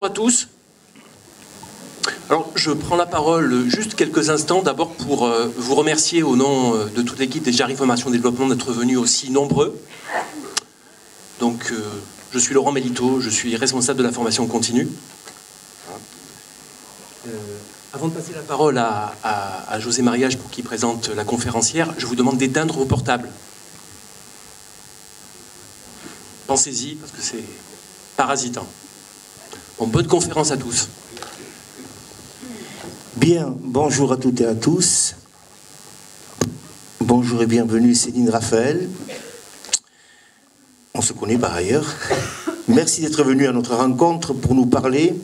Bonjour à tous. Alors, je prends la parole juste quelques instants, d'abord pour vous remercier au nom de toute l'équipe des Jarry Formation Développement d'être venus aussi nombreux. Donc, je suis Laurent Mélito, je suis responsable de la formation continue. Avant de passer la parole à José Mariage pour qu'il présente la conférencière, je vous demande d'éteindre vos portables. Pensez-y, parce que c'est parasitant. Bon, bonne conférence à tous. Bien, bonjour à toutes et à tous. Bonjour et bienvenue Céline Raphaël. On se connaît par ailleurs. Merci d'être venu à notre rencontre pour nous parler,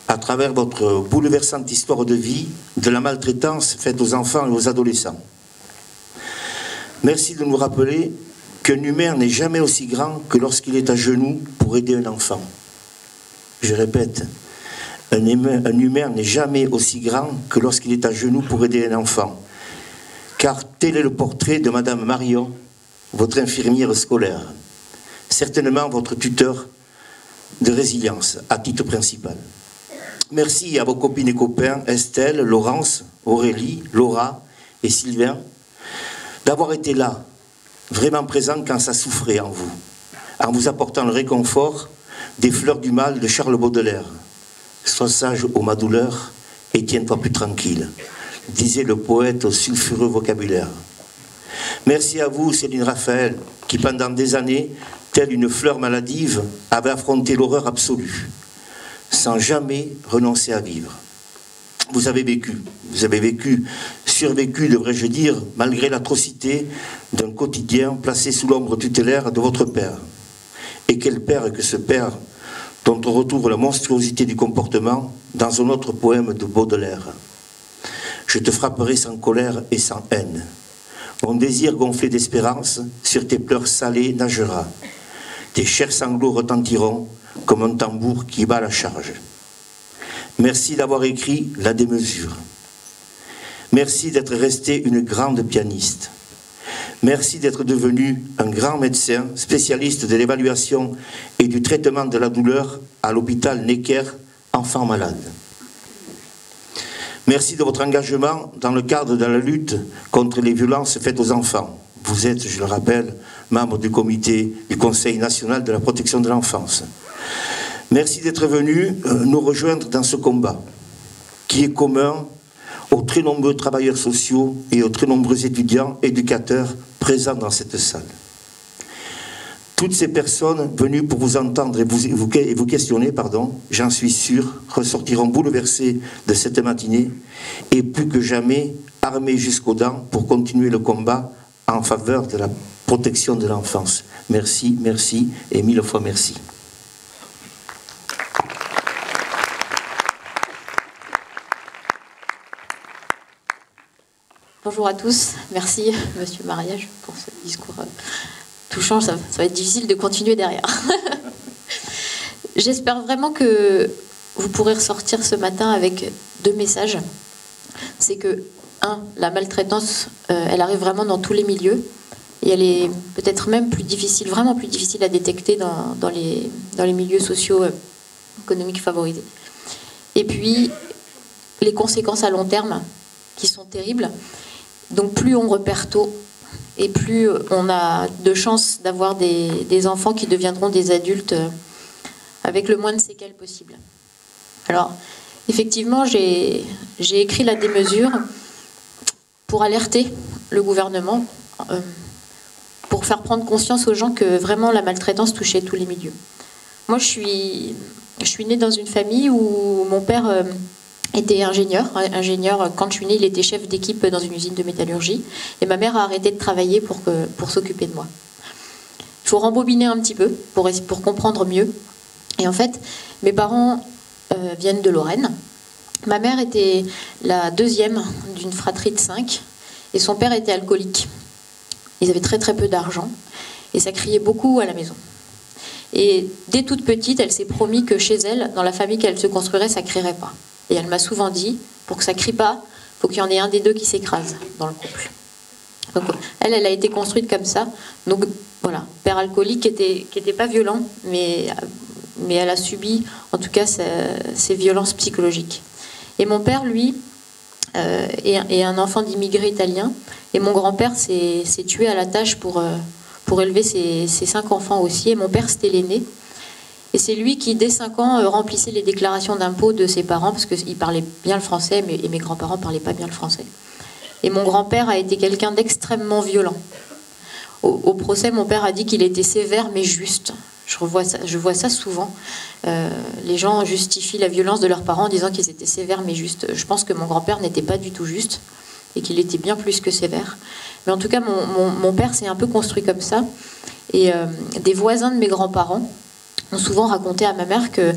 à travers votre bouleversante histoire de vie, de la maltraitance faite aux enfants et aux adolescents. Merci de nous rappeler qu'un humain n'est jamais aussi grand que lorsqu'il est à genoux pour aider un enfant. Je répète, un humain n'est jamais aussi grand que lorsqu'il est à genoux pour aider un enfant. Car tel est le portrait de Madame Marion, votre infirmière scolaire. Certainement votre tuteur de résilience à titre principal. Merci à vos copines et copains Estelle, Laurence, Aurélie, Laura et Sylvain d'avoir été là, vraiment présents quand ça souffrait en vous apportant le réconfort des fleurs du mal de Charles Baudelaire. Sois sage ô ma douleur et tiens-toi plus tranquille, disait le poète au sulfureux vocabulaire. Merci à vous Céline Raphaël qui pendant des années, telle une fleur maladive, avait affronté l'horreur absolue, sans jamais renoncer à vivre. Vous avez vécu, survécu, devrais-je dire, malgré l'atrocité d'un quotidien placé sous l'ombre tutélaire de votre père. Et quel père que ce père dont on retrouve la monstruosité du comportement dans un autre poème de Baudelaire. Je te frapperai sans colère et sans haine. Mon désir gonflé d'espérance sur tes pleurs salées nagera. Tes chers sanglots retentiront comme un tambour qui bat la charge. Merci d'avoir écrit La démesure. Merci d'être resté une grande pianiste. Merci d'être devenu un grand médecin, spécialiste de l'évaluation et du traitement de la douleur à l'hôpital Necker, enfants malades. Merci de votre engagement dans le cadre de la lutte contre les violences faites aux enfants. Vous êtes, je le rappelle, membre du comité du Conseil national de la protection de l'enfance. Merci d'être venu nous rejoindre dans ce combat qui est commun aux très nombreux travailleurs sociaux et aux très nombreux étudiants, éducateurs présents dans cette salle. Toutes ces personnes venues pour vous entendre et vous questionner, j'en suis sûr, ressortiront bouleversées de cette matinée et plus que jamais armées jusqu'aux dents pour continuer le combat en faveur de la protection de l'enfance. Merci, merci et mille fois merci. Bonjour à tous, merci Monsieur Mariage pour ce discours touchant, ça va être difficile de continuer derrière. J'espère vraiment que vous pourrez ressortir ce matin avec deux messages. C'est que, la maltraitance, elle arrive vraiment dans tous les milieux et elle est peut-être même plus difficile, vraiment plus difficile à détecter dans les milieux sociaux économiques favorisés. Et puis, les conséquences à long terme qui sont terribles. Donc plus on repère tôt et plus on a de chances d'avoir des enfants qui deviendront des adultes avec le moins de séquelles possible. Alors, effectivement, j'ai écrit La démesure pour alerter le gouvernement, pour faire prendre conscience aux gens que vraiment la maltraitance touchait tous les milieux. Moi, je suis née dans une famille où mon père était ingénieur. Quand je suis née, il était chef d'équipe dans une usine de métallurgie. Et ma mère a arrêté de travailler pour s'occuper de moi. Il faut rembobiner un petit peu pour comprendre mieux. Et en fait, mes parents viennent de Lorraine. Ma mère était la deuxième d'une fratrie de 5. Et son père était alcoolique. Ils avaient très très peu d'argent. Et ça criait beaucoup à la maison. Et dès toute petite, elle s'est promis que chez elle, dans la famille qu'elle se construirait, ça ne crierait pas. Et elle m'a souvent dit, pour que ça ne crie pas, il faut qu'il y en ait un des deux qui s'écrase dans le couple. Donc elle a été construite comme ça. Donc voilà, père alcoolique qui était pas violent, mais mais elle a subi, en tout cas, ces violences psychologiques. Et mon père, lui, est un enfant d'immigrés italiens, et mon grand-père s'est tué à la tâche pour élever ses 5 enfants aussi, et mon père, c'était l'aîné. Et c'est lui qui, dès 5 ans, remplissait les déclarations d'impôts de ses parents, parce qu'il parlait bien le français, et mes grands-parents ne parlaient pas bien le français. Et mon grand-père a été quelqu'un d'extrêmement violent. Au procès, mon père a dit qu'il était sévère mais juste. Je vois ça souvent. Les gens justifient la violence de leurs parents en disant qu'ils étaient sévères mais justes. Je pense que mon grand-père n'était pas du tout juste et qu'il était bien plus que sévère. Mais en tout cas, mon père s'est un peu construit comme ça. Et des voisins de mes grands-parents ont souvent raconté à ma mère que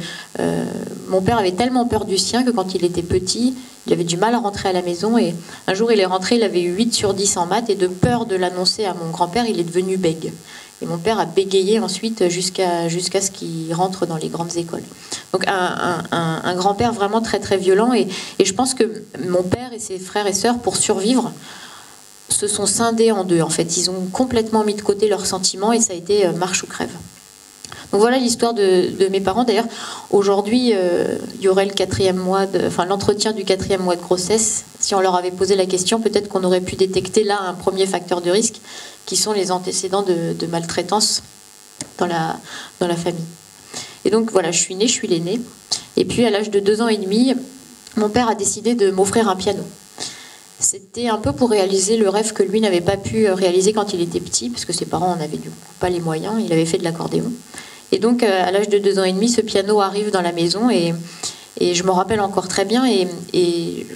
mon père avait tellement peur du sien que quand il était petit, il avait du mal à rentrer à la maison. Et un jour, il est rentré, il avait eu 8 sur 10 en maths. Et de peur de l'annoncer à mon grand-père, il est devenu bègue. Et mon père a bégayé ensuite jusqu'à ce qu'il rentre dans les grandes écoles. Donc un grand-père vraiment très très violent. Et je pense que mon père et ses frères et sœurs, pour survivre, se sont scindés en deux. En fait, ils ont complètement mis de côté leurs sentiments et ça a été marche ou crève. Donc voilà l'histoire de mes parents. D'ailleurs, aujourd'hui, il y aurait l'entretien du 4e mois de grossesse. Si on leur avait posé la question, peut-être qu'on aurait pu détecter là un premier facteur de risque, qui sont les antécédents de maltraitance dans la famille. Et donc voilà, je suis née, je suis l'aînée. Et puis à l'âge de 2 ans et demi, mon père a décidé de m'offrir un piano. C'était un peu pour réaliser le rêve que lui n'avait pas pu réaliser quand il était petit, parce que ses parents n'avaient du coup pas les moyens, il avait fait de l'accordéon. Et donc à l'âge de 2 ans et demi, ce piano arrive dans la maison et je m'en rappelle encore très bien et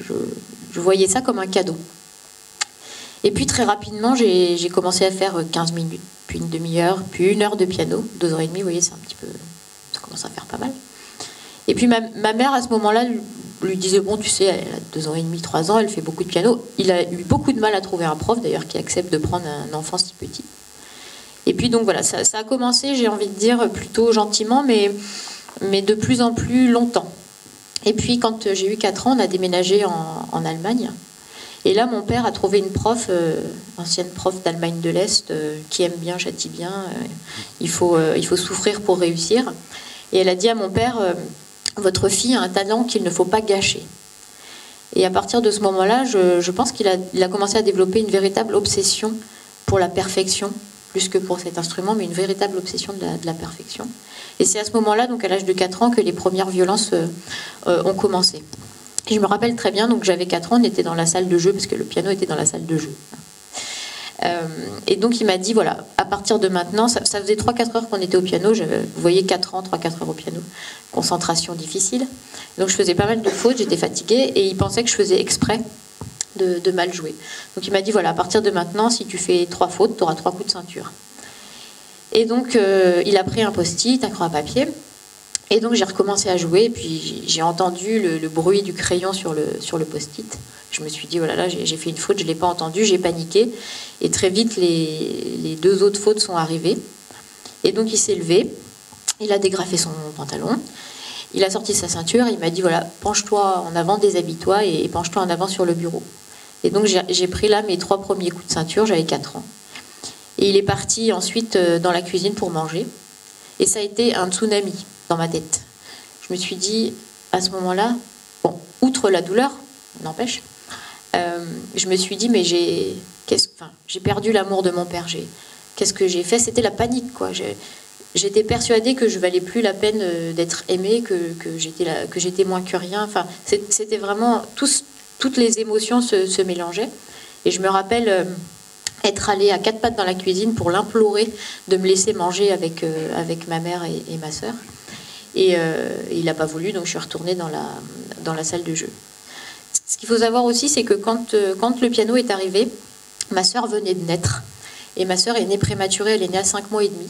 je voyais ça comme un cadeau. Et puis très rapidement, j'ai commencé à faire 15 minutes, puis une demi-heure, puis 1 heure de piano. 2 ans et demi, vous voyez, c'est un petit peu... ça commence à faire pas mal. Et puis ma mère, à ce moment-là, lui disait, bon, tu sais, elle a 2 ans et demi, 3 ans, elle fait beaucoup de piano. Il a eu beaucoup de mal à trouver un prof, d'ailleurs, qui accepte de prendre un enfant si petit. Et puis donc voilà, ça a commencé, j'ai envie de dire, plutôt gentiment, mais de plus en plus longtemps. Et puis quand j'ai eu 4 ans, on a déménagé en Allemagne. Et là, mon père a trouvé une prof, ancienne prof d'Allemagne de l'Est, qui aime bien, châtie bien. Il faut souffrir pour réussir. Et elle a dit à mon père, votre fille a un talent qu'il ne faut pas gâcher. Et à partir de ce moment-là, je pense qu'il a commencé à développer une véritable obsession pour la perfection, plus que pour cet instrument, mais une véritable obsession de la perfection. Et c'est à ce moment-là, donc à l'âge de 4 ans, que les premières violences ont commencé. Et je me rappelle très bien, donc j'avais 4 ans, on était dans la salle de jeu, parce que le piano était dans la salle de jeu. Et donc il m'a dit, voilà, à partir de maintenant, ça faisait 3-4 heures qu'on était au piano, vous voyez 4 ans, 3-4 heures au piano, concentration difficile. Donc je faisais pas mal de fautes, j'étais fatiguée, et il pensait que je faisais exprès de mal jouer. Donc il m'a dit, voilà, à partir de maintenant, si tu fais 3 fautes, tu auras 3 coups de ceinture. Et donc il a pris un post-it, un crayon à papier, et donc j'ai recommencé à jouer, et puis j'ai entendu le bruit du crayon sur le post-it. Je me suis dit, oh là là, j'ai fait une faute, je ne l'ai pas entendu, j'ai paniqué. Et très vite, les 2 autres fautes sont arrivées. Et donc il s'est levé, il a dégrafé son pantalon, il a sorti sa ceinture, il m'a dit, voilà, penche-toi en avant, déshabille-toi et penche-toi en avant sur le bureau. Et donc j'ai pris là mes 3 premiers coups de ceinture, j'avais 4 ans. Et il est parti ensuite dans la cuisine pour manger. Et ça a été un tsunami dans ma tête. Je me suis dit, à ce moment-là, bon, outre la douleur, n'empêche, je me suis dit, mais j'ai perdu l'amour de mon père. Qu'est-ce que j'ai fait? C'était la panique, quoi. J'étais persuadée que je valais plus la peine d'être aimée, que j'étais moins que rien. Enfin, c'était vraiment... toutes les émotions se mélangeaient. Et je me rappelle être allée à 4 pattes dans la cuisine pour l'implorer de me laisser manger avec ma mère et ma sœur. Et il n'a pas voulu, donc je suis retournée dans la salle de jeu. Ce qu'il faut savoir aussi, c'est que quand le piano est arrivé, ma sœur venait de naître. Et ma sœur est née prématurée, elle est née à 5 mois et demi.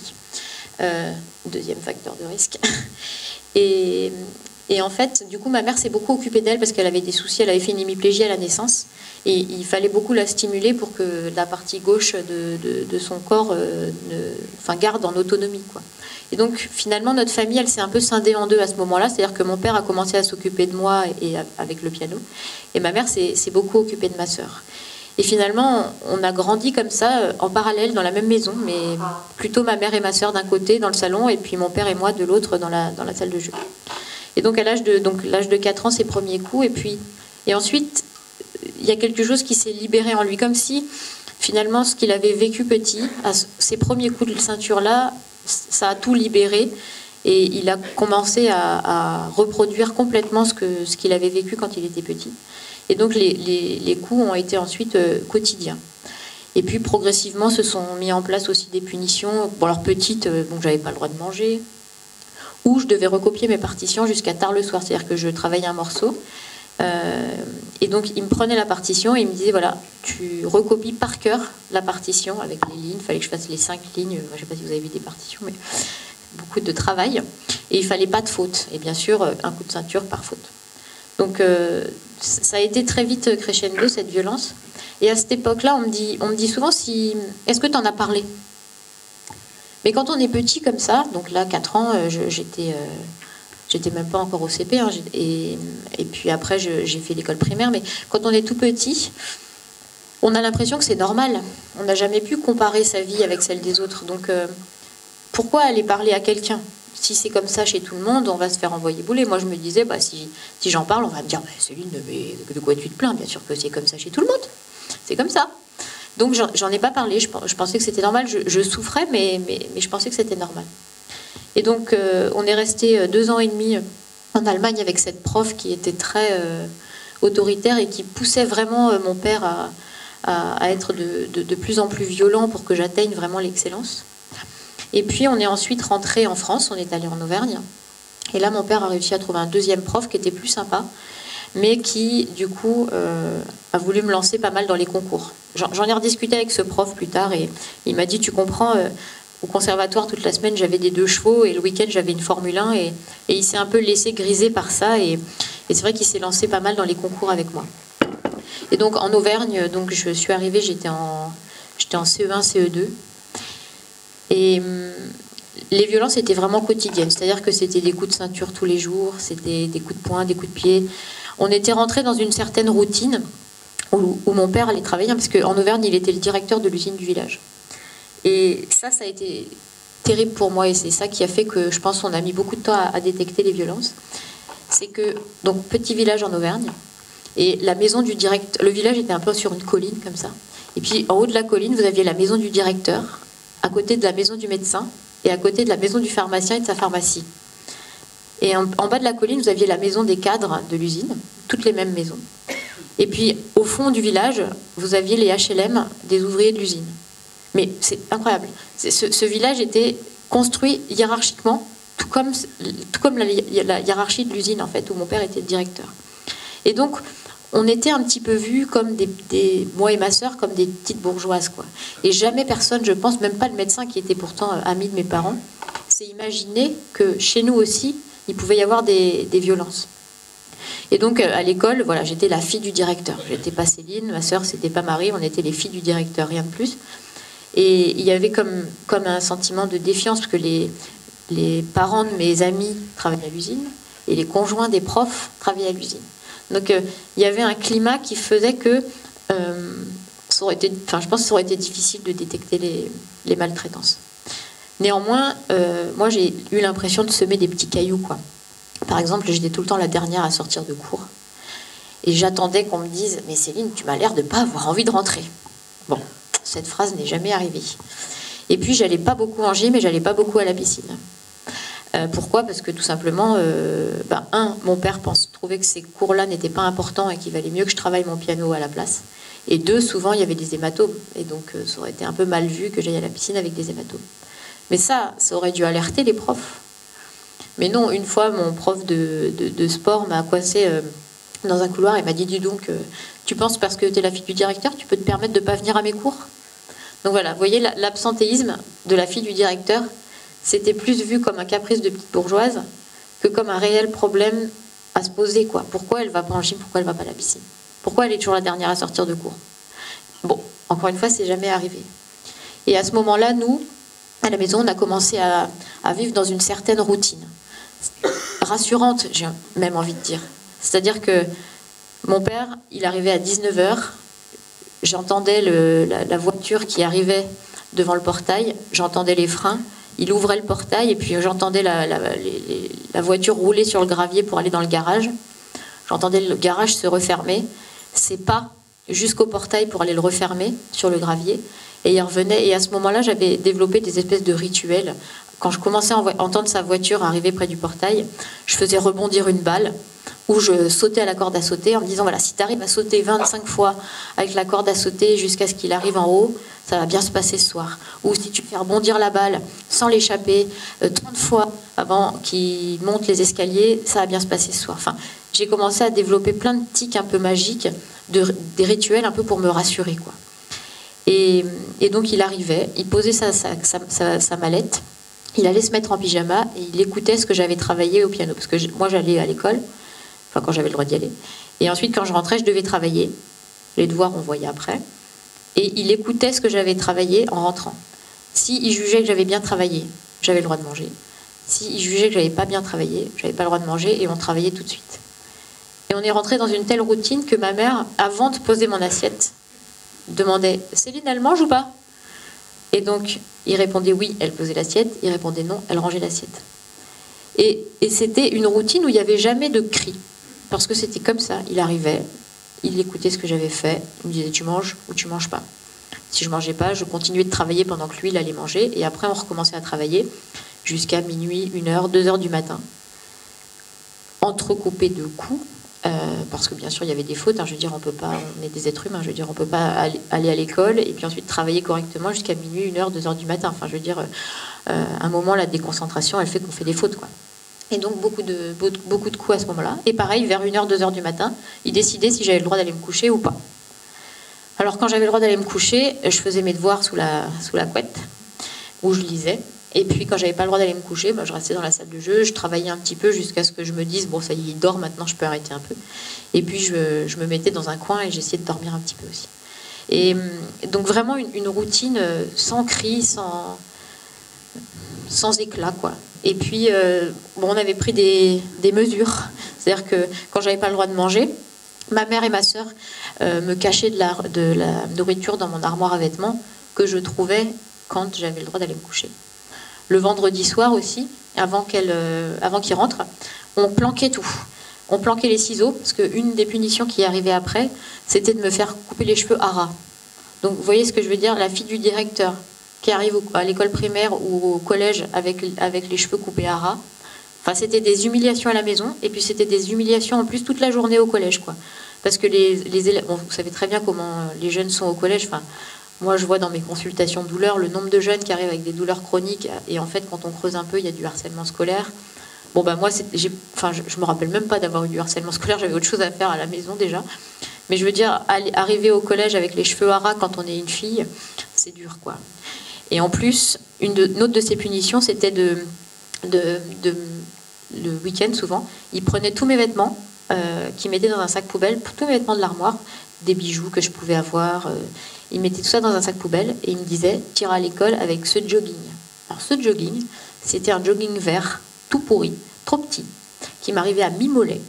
2e facteur de risque. Et en fait, du coup, ma mère s'est beaucoup occupée d'elle parce qu'elle avait des soucis, elle avait fait une hémiplégie à la naissance. Et il fallait beaucoup la stimuler pour que la partie gauche de son corps garde en autonomie, quoi. Et donc, finalement, notre famille, elle s'est un peu scindée en 2 à ce moment-là. C'est-à-dire que mon père a commencé à s'occuper de moi et avec le piano. Et ma mère s'est beaucoup occupée de ma sœur. Et finalement, on a grandi comme ça, en parallèle, dans la même maison, mais plutôt ma mère et ma sœur d'un côté, dans le salon, et puis mon père et moi de l'autre, dans la salle de jeu. Et donc, à l'âge de 4 ans, ses premiers coups, et ensuite, il y a quelque chose qui s'est libéré en lui, comme si, finalement, ce qu'il avait vécu petit, ces premiers coups de ceinture-là, ça a tout libéré, et il a commencé à reproduire complètement ce qu'il avait vécu quand il était petit. Et donc les coups ont été ensuite quotidiens. Et puis progressivement se sont mis en place aussi des punitions. Bon, alors petite, j'avais pas le droit de manger, ou je devais recopier mes partitions jusqu'à tard le soir, c'est-à-dire que je travaillais un morceau. Et donc il me prenait la partition et il me disait voilà, tu recopies par cœur la partition avec les lignes. Il fallait que je fasse les 5 lignes. Je ne sais pas si vous avez vu des partitions, mais beaucoup de travail. Et il fallait pas de faute. Et bien sûr, un coup de ceinture par faute. Donc ça a été très vite crescendo, cette violence. Et à cette époque-là, on me dit souvent est-ce que tu en as parlé? Mais quand on est petit comme ça, donc là, 4 ans, j'étais même pas encore au CP, hein, et puis après, j'ai fait l'école primaire. Mais quand on est tout petit, on a l'impression que c'est normal. On n'a jamais pu comparer sa vie avec celle des autres. Donc pourquoi aller parler à quelqu'un? Si c'est comme ça chez tout le monde, on va se faire envoyer bouler. Moi, je me disais, si j'en parle, on va me dire, Céline, mais de quoi tu te plains? Bien sûr que c'est comme ça chez tout le monde. C'est comme ça. Donc, j'en ai pas parlé. Je pensais que c'était normal. Je souffrais, mais je pensais que c'était normal. Et donc, on est resté 2 ans et demi en Allemagne avec cette prof qui était très autoritaire et qui poussait vraiment mon père à être de plus en plus violent pour que j'atteigne vraiment l'excellence. Et puis on est ensuite rentré en France, on est allé en Auvergne. Et là, mon père a réussi à trouver un deuxième prof qui était plus sympa, mais qui, du coup, a voulu me lancer pas mal dans les concours. J'en ai rediscuté avec ce prof plus tard et il m'a dit, tu comprends, au conservatoire, toute la semaine, j'avais des 2 chevaux et le week-end, j'avais une Formule 1 et il s'est un peu laissé griser par ça et c'est vrai qu'il s'est lancé pas mal dans les concours avec moi. Et donc en Auvergne, donc, je suis arrivée, j'étais en CE1, CE2. Et les violences étaient vraiment quotidiennes, c'est-à-dire que c'était des coups de ceinture tous les jours, c'était des coups de poing, des coups de pied. On était rentré dans une certaine routine où mon père allait travailler, parce qu'en Auvergne, il était le directeur de l'usine du village. Et ça a été terrible pour moi, et c'est ça qui a fait que, je pense, on a mis beaucoup de temps à détecter les violences. C'est que, donc, petit village en Auvergne, et la maison du directeur, le village était un peu sur une colline, comme ça. Et puis, en haut de la colline, vous aviez la maison du directeur, à côté de la maison du médecin et à côté de la maison du pharmacien et de sa pharmacie. Et en bas de la colline, vous aviez la maison des cadres de l'usine, toutes les mêmes maisons. Et puis, au fond du village, vous aviez les HLM des ouvriers de l'usine. Mais c'est incroyable. Ce village était construit hiérarchiquement, tout comme la hiérarchie de l'usine, en fait, où mon père était directeur. Et donc, on était un petit peu vus comme moi et ma sœur, comme des petites bourgeoises, quoi. Et jamais personne, je pense, même pas le médecin qui était pourtant ami de mes parents, s'est imaginé que chez nous aussi, il pouvait y avoir des violences. Et donc, à l'école, voilà, j'étais la fille du directeur. J'étais pas Céline, ma sœur, c'était pas Marie, on était les filles du directeur, rien de plus. Et il y avait comme un sentiment de défiance, parce que les parents de mes amis travaillaient à l'usine, et les conjoints des profs travaillaient à l'usine. Donc il y avait un climat qui faisait que je pense que ça aurait été difficile de détecter les maltraitances. Néanmoins, moi j'ai eu l'impression de semer des petits cailloux, quoi. Par exemple, j'étais tout le temps la dernière à sortir de cours. Et j'attendais qu'on me dise « Mais Céline, tu m'as l'air de ne pas avoir envie de rentrer. » Bon, cette phrase n'est jamais arrivée. Et puis j'allais pas beaucoup en gym, mais j'allais pas beaucoup à la piscine. Pourquoi? Parce que tout simplement, mon père trouvait que ces cours-là n'étaient pas importants et qu'il valait mieux que je travaille mon piano à la place. Et 2, souvent, il y avait des hématomes. Et donc, ça aurait été un peu mal vu que j'aille à la piscine avec des hématomes. Mais ça aurait dû alerter les profs. Mais non, une fois, mon prof de sport m'a coincé dans un couloir et m'a dit « Dis donc, tu penses parce que tu es la fille du directeur, tu peux te permettre de ne pas venir à mes cours ?» Donc voilà, vous voyez, l'absentéisme de la fille du directeur, c'était plus vu comme un caprice de petite bourgeoise que comme un réel problème à se poser, quoi. Pourquoi elle va pas en gym? Pourquoi elle va pas à la piscine? Pourquoi elle est toujours la dernière à sortir de cours? Bon, encore une fois, c'est jamais arrivé. Et à ce moment-là, nous, à la maison, on a commencé à vivre dans une certaine routine. Rassurante, j'ai même envie de dire. C'est-à-dire que mon père, il arrivait à 19h, j'entendais la voiture qui arrivait devant le portail, j'entendais les freins, il ouvrait le portail et puis j'entendais la voiture rouler sur le gravier pour aller dans le garage. J'entendais le garage se refermer, ses pas jusqu'au portail pour aller le refermer sur le gravier. Et il revenait. Et à ce moment-là, j'avais développé des espèces de rituels. Quand je commençais à entendre sa voiture arriver près du portail, je faisais rebondir une balle où je sautais à la corde à sauter en me disant, voilà, si tu arrives à sauter 25 fois avec la corde à sauter jusqu'à ce qu'il arrive en haut, ça va bien se passer ce soir. Ou si tu fais rebondir la balle sans l'échapper 30 fois avant qu'il monte les escaliers, ça va bien se passer ce soir. Enfin, j'ai commencé à développer plein de tics un peu magiques, des rituels un peu pour me rassurer, quoi. Et donc il arrivait, il posait sa mallette, il allait se mettre en pyjama et il écoutait ce que j'avais travaillé au piano. Parce que moi j'allais à l'école, enfin quand j'avais le droit d'y aller. Et ensuite quand je rentrais, je devais travailler. Les devoirs on voyait après. Et il écoutait ce que j'avais travaillé en rentrant. S'il jugeait que j'avais bien travaillé, j'avais le droit de manger. S'il jugeait que j'avais pas bien travaillé, j'avais pas le droit de manger et on travaillait tout de suite. Et on est rentré dans une telle routine que ma mère, avant de poser mon assiette, demandait « Céline, elle mange ou pas ?» Et donc, il répondait oui, elle posait l'assiette. Il répondait non, elle rangeait l'assiette. Et c'était une routine où il n'y avait jamais de cri. Parce que c'était comme ça. Il arrivait, il écoutait ce que j'avais fait. Il me disait « Tu manges ou tu manges pas ?» Si je mangeais pas, je continuais de travailler pendant que lui, il allait manger. Et après, on recommençait à travailler jusqu'à minuit, 1h, 2h du matin. Entrecoupé de coups. Parce que bien sûr il y avait des fautes, hein, je veux dire on peut pas, on est des êtres humains, je veux dire on peut pas aller à l'école et puis ensuite travailler correctement jusqu'à minuit, 1h, 2h du matin. Enfin je veux dire un moment la déconcentration elle fait qu'on fait des fautes, quoi. Et donc beaucoup de coups à ce moment-là. Et pareil vers 1h, 2h du matin, il décidait si j'avais le droit d'aller me coucher ou pas. Alors quand j'avais le droit d'aller me coucher, je faisais mes devoirs sous la couette où je lisais. Et puis quand j'avais pas le droit d'aller me coucher, je restais dans la salle de jeu, je travaillais un petit peu jusqu'à ce que je me dise bon ça y est, il dort maintenant, je peux arrêter un peu. Et puis je me mettais dans un coin et j'essayais de dormir un petit peu aussi. Et donc vraiment une routine sans cri, sans éclat, quoi. Et puis on avait pris des mesures, c'est-à-dire que quand j'avais pas le droit de manger, ma mère et ma sœur me cachaient de la nourriture dans mon armoire à vêtements que je trouvais quand j'avais le droit d'aller me coucher. Le vendredi soir aussi, avant qu'il rentre, on planquait tout. On planquait les ciseaux, parce qu'une des punitions qui arrivait après, c'était de me faire couper les cheveux à ras. Donc vous voyez ce que je veux dire, la fille du directeur qui arrive à l'école primaire ou au collège avec les cheveux coupés à ras, enfin, c'était des humiliations à la maison, et puis c'était des humiliations en plus toute la journée au collège, quoi. Parce que les élèves, bon, vous savez très bien comment les jeunes sont au collège, enfin, moi, je vois dans mes consultations de douleurs le nombre de jeunes qui arrivent avec des douleurs chroniques. Et en fait, quand on creuse un peu, il y a du harcèlement scolaire. Bon, moi, je me rappelle même pas d'avoir eu du harcèlement scolaire. J'avais autre chose à faire à la maison déjà. Mais je veux dire, arriver au collège avec les cheveux à ras quand on est une fille, c'est dur, quoi. Et en plus, une autre de ces punitions, c'était le week-end souvent, ils prenaient tous mes vêtements, qu'ils mettaient dans un sac poubelle, tous mes vêtements de l'armoire, des bijoux que je pouvais avoir. Il mettait tout ça dans un sac poubelle et il me disait « Tu iras à l'école avec ce jogging ». Alors ce jogging, c'était un jogging vert, tout pourri, trop petit, qui m'arrivait à mi-mollet.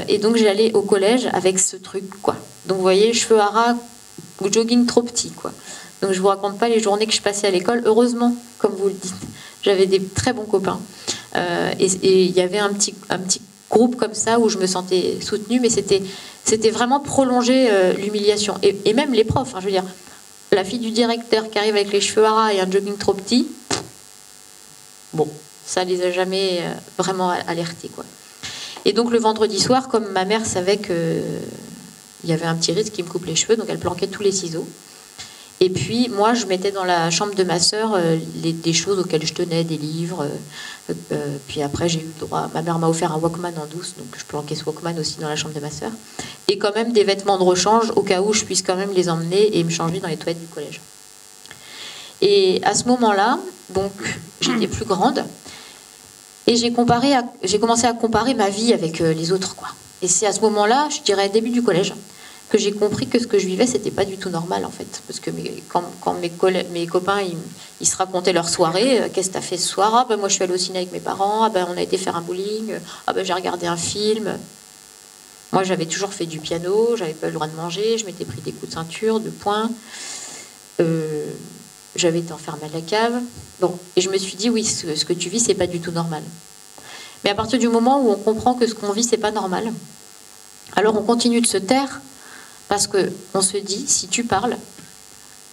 Et donc j'allais au collège avec ce truc, quoi. Donc vous voyez, cheveux à ras, jogging trop petit, quoi. Donc je vous raconte pas les journées que je passais à l'école. Heureusement, comme vous le dites, j'avais des très bons copains. Et il y avait un petit groupe comme ça où je me sentais soutenue, mais c'était vraiment prolonger l'humiliation. Et même les profs, hein, je veux dire, la fille du directeur qui arrive avec les cheveux à ras et un jogging trop petit, bon, ça les a jamais vraiment alertés, quoi. Et donc le vendredi soir, comme ma mère savait qu'il y avait un petit risque qui me coupe les cheveux, donc elle planquait tous les ciseaux. Et puis moi, je mettais dans la chambre de ma sœur des choses auxquelles je tenais, des livres. Puis après, j'ai eu le droit. Ma mère m'a offert un Walkman en douce, donc je planquais ce Walkman aussi dans la chambre de ma sœur. Et quand même des vêtements de rechange au cas où je puisse quand même les emmener et me changer dans les toilettes du collège. Et à ce moment-là, donc j'étais plus grande et j'ai commencé à comparer ma vie avec les autres, quoi. Et c'est à ce moment-là, je dirais début du collège, que j'ai compris que ce que je vivais, c'était pas du tout normal, en fait. Parce que quand mes copains, ils se racontaient leur soirée, qu'est-ce que t'as fait ce soir? Ah, moi, je suis allée au ciné avec mes parents, on a été faire un bowling, j'ai regardé un film. Moi, j'avais toujours fait du piano, j'avais pas le droit de manger, je m'étais pris des coups de ceinture, de poing. J'avais été enfermée à la cave. Bon, et je me suis dit, oui, ce que tu vis, c'est pas du tout normal. Mais à partir du moment où on comprend que ce qu'on vit, c'est pas normal, alors on continue de se taire parce qu'on se dit, si tu parles,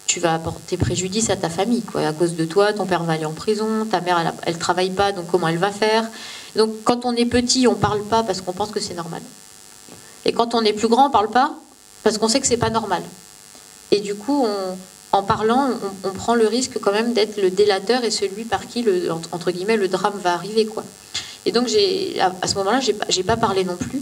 tu vas apporter préjudice à ta famille, quoi. À cause de toi, ton père va aller en prison, ta mère, elle travaille pas, donc comment elle va faire? Donc quand on est petit, on parle pas parce qu'on pense que c'est normal. Et quand on est plus grand, on parle pas parce qu'on sait que c'est pas normal. Et du coup, en parlant, on prend le risque quand même d'être le délateur et celui par qui, entre guillemets, le drame va arriver, quoi. Et donc, à ce moment-là, j'ai pas parlé non plus.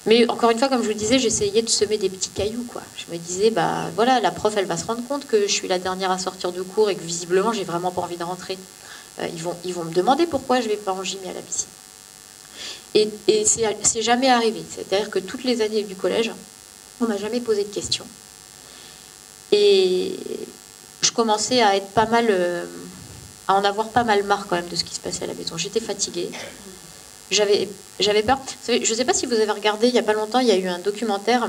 Mais encore une fois, comme je vous le disais, j'essayais de semer des petits cailloux, quoi. Je me disais, bah voilà, la prof, elle va se rendre compte que je suis la dernière à sortir de cours et que visiblement, j'ai vraiment pas envie de rentrer. Ils vont me demander pourquoi je vais pas en gym et à la piscine. Et c'est jamais arrivé. C'est-à-dire que toutes les années du collège, on m'a jamais posé de questions. Et je commençais à être pas mal, à en avoir pas mal marre quand même de ce qui se passait à la maison. J'étais fatiguée. J'avais peur. Vous savez, je ne sais pas si vous avez regardé, il n'y a pas longtemps, il y a eu un documentaire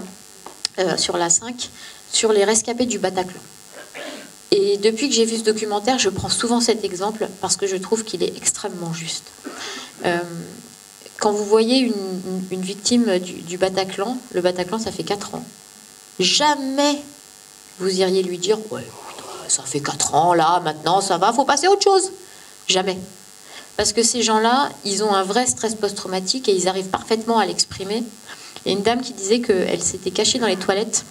sur la 5 sur les rescapés du Bataclan. Et depuis que j'ai vu ce documentaire, je prends souvent cet exemple parce que je trouve qu'il est extrêmement juste. Quand vous voyez une victime du Bataclan, le Bataclan, ça fait 4 ans. Jamais vous iriez lui dire « Ouais, ça fait 4 ans, là, maintenant, ça va, faut passer à autre chose. » Jamais. Parce que ces gens-là, ils ont un vrai stress post-traumatique et ils arrivent parfaitement à l'exprimer. Il y a une dame qui disait qu'elle s'était cachée dans les toilettes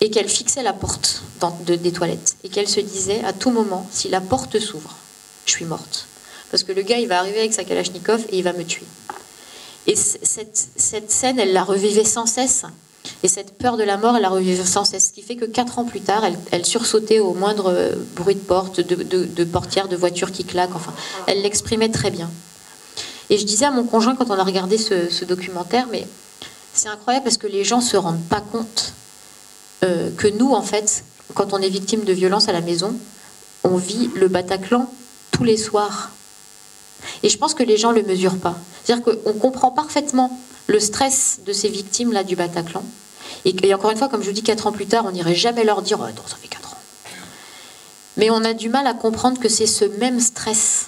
et qu'elle fixait la porte des toilettes. Et qu'elle se disait, à tout moment, si la porte s'ouvre, je suis morte. Parce que le gars, il va arriver avec sa Kalachnikov et il va me tuer. Et cette scène, elle la revivait sans cesse. Et cette peur de la mort, elle la revivait sans cesse. Ce qui fait que 4 ans plus tard, elle sursautait au moindre bruit de porte, de portière, de voiture qui claque. Enfin, elle l'exprimait très bien. Et je disais à mon conjoint, quand on a regardé ce documentaire, mais c'est incroyable parce que les gens ne se rendent pas compte que nous, en fait, quand on est victime de violence à la maison, on vit le Bataclan tous les soirs. Et je pense que les gens ne le mesurent pas. C'est-à-dire qu'on comprend parfaitement le stress de ces victimes-là du Bataclan. Et encore une fois, comme je vous dis, 4 ans plus tard, on n'irait jamais leur dire « Oh, non, ça fait 4 ans ». Mais on a du mal à comprendre que c'est ce même stress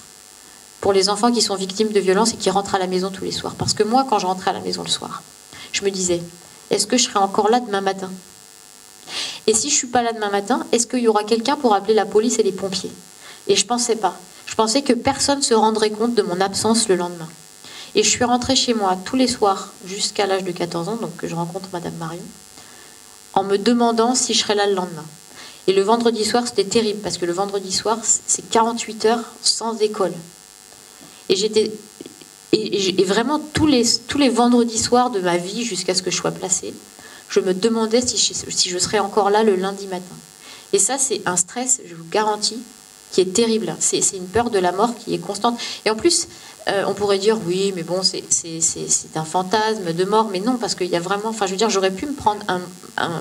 pour les enfants qui sont victimes de violences et qui rentrent à la maison tous les soirs. Parce que moi, quand je rentrais à la maison le soir, je me disais « Est-ce que je serai encore là demain matin ?» Et si je ne suis pas là demain matin, est-ce qu'il y aura quelqu'un pour appeler la police et les pompiers? Et je ne pensais pas. Je pensais que personne ne se rendrait compte de mon absence le lendemain. Et je suis rentrée chez moi tous les soirs jusqu'à l'âge de 14 ans, donc que je rencontre Madame Marion, en me demandant si je serais là le lendemain. Et le vendredi soir, c'était terrible, parce que le vendredi soir, c'est 48 heures sans école. Et vraiment, tous les vendredis soirs de ma vie, jusqu'à ce que je sois placée, je me demandais si je serais encore là le lundi matin. Et ça, c'est un stress, je vous garantis, qui est terrible. C'est une peur de la mort qui est constante. Et en plus, on pourrait dire, oui, mais bon, c'est un fantasme de mort. Mais non, parce qu'il y a vraiment... Enfin, je veux dire, j'aurais pu me prendre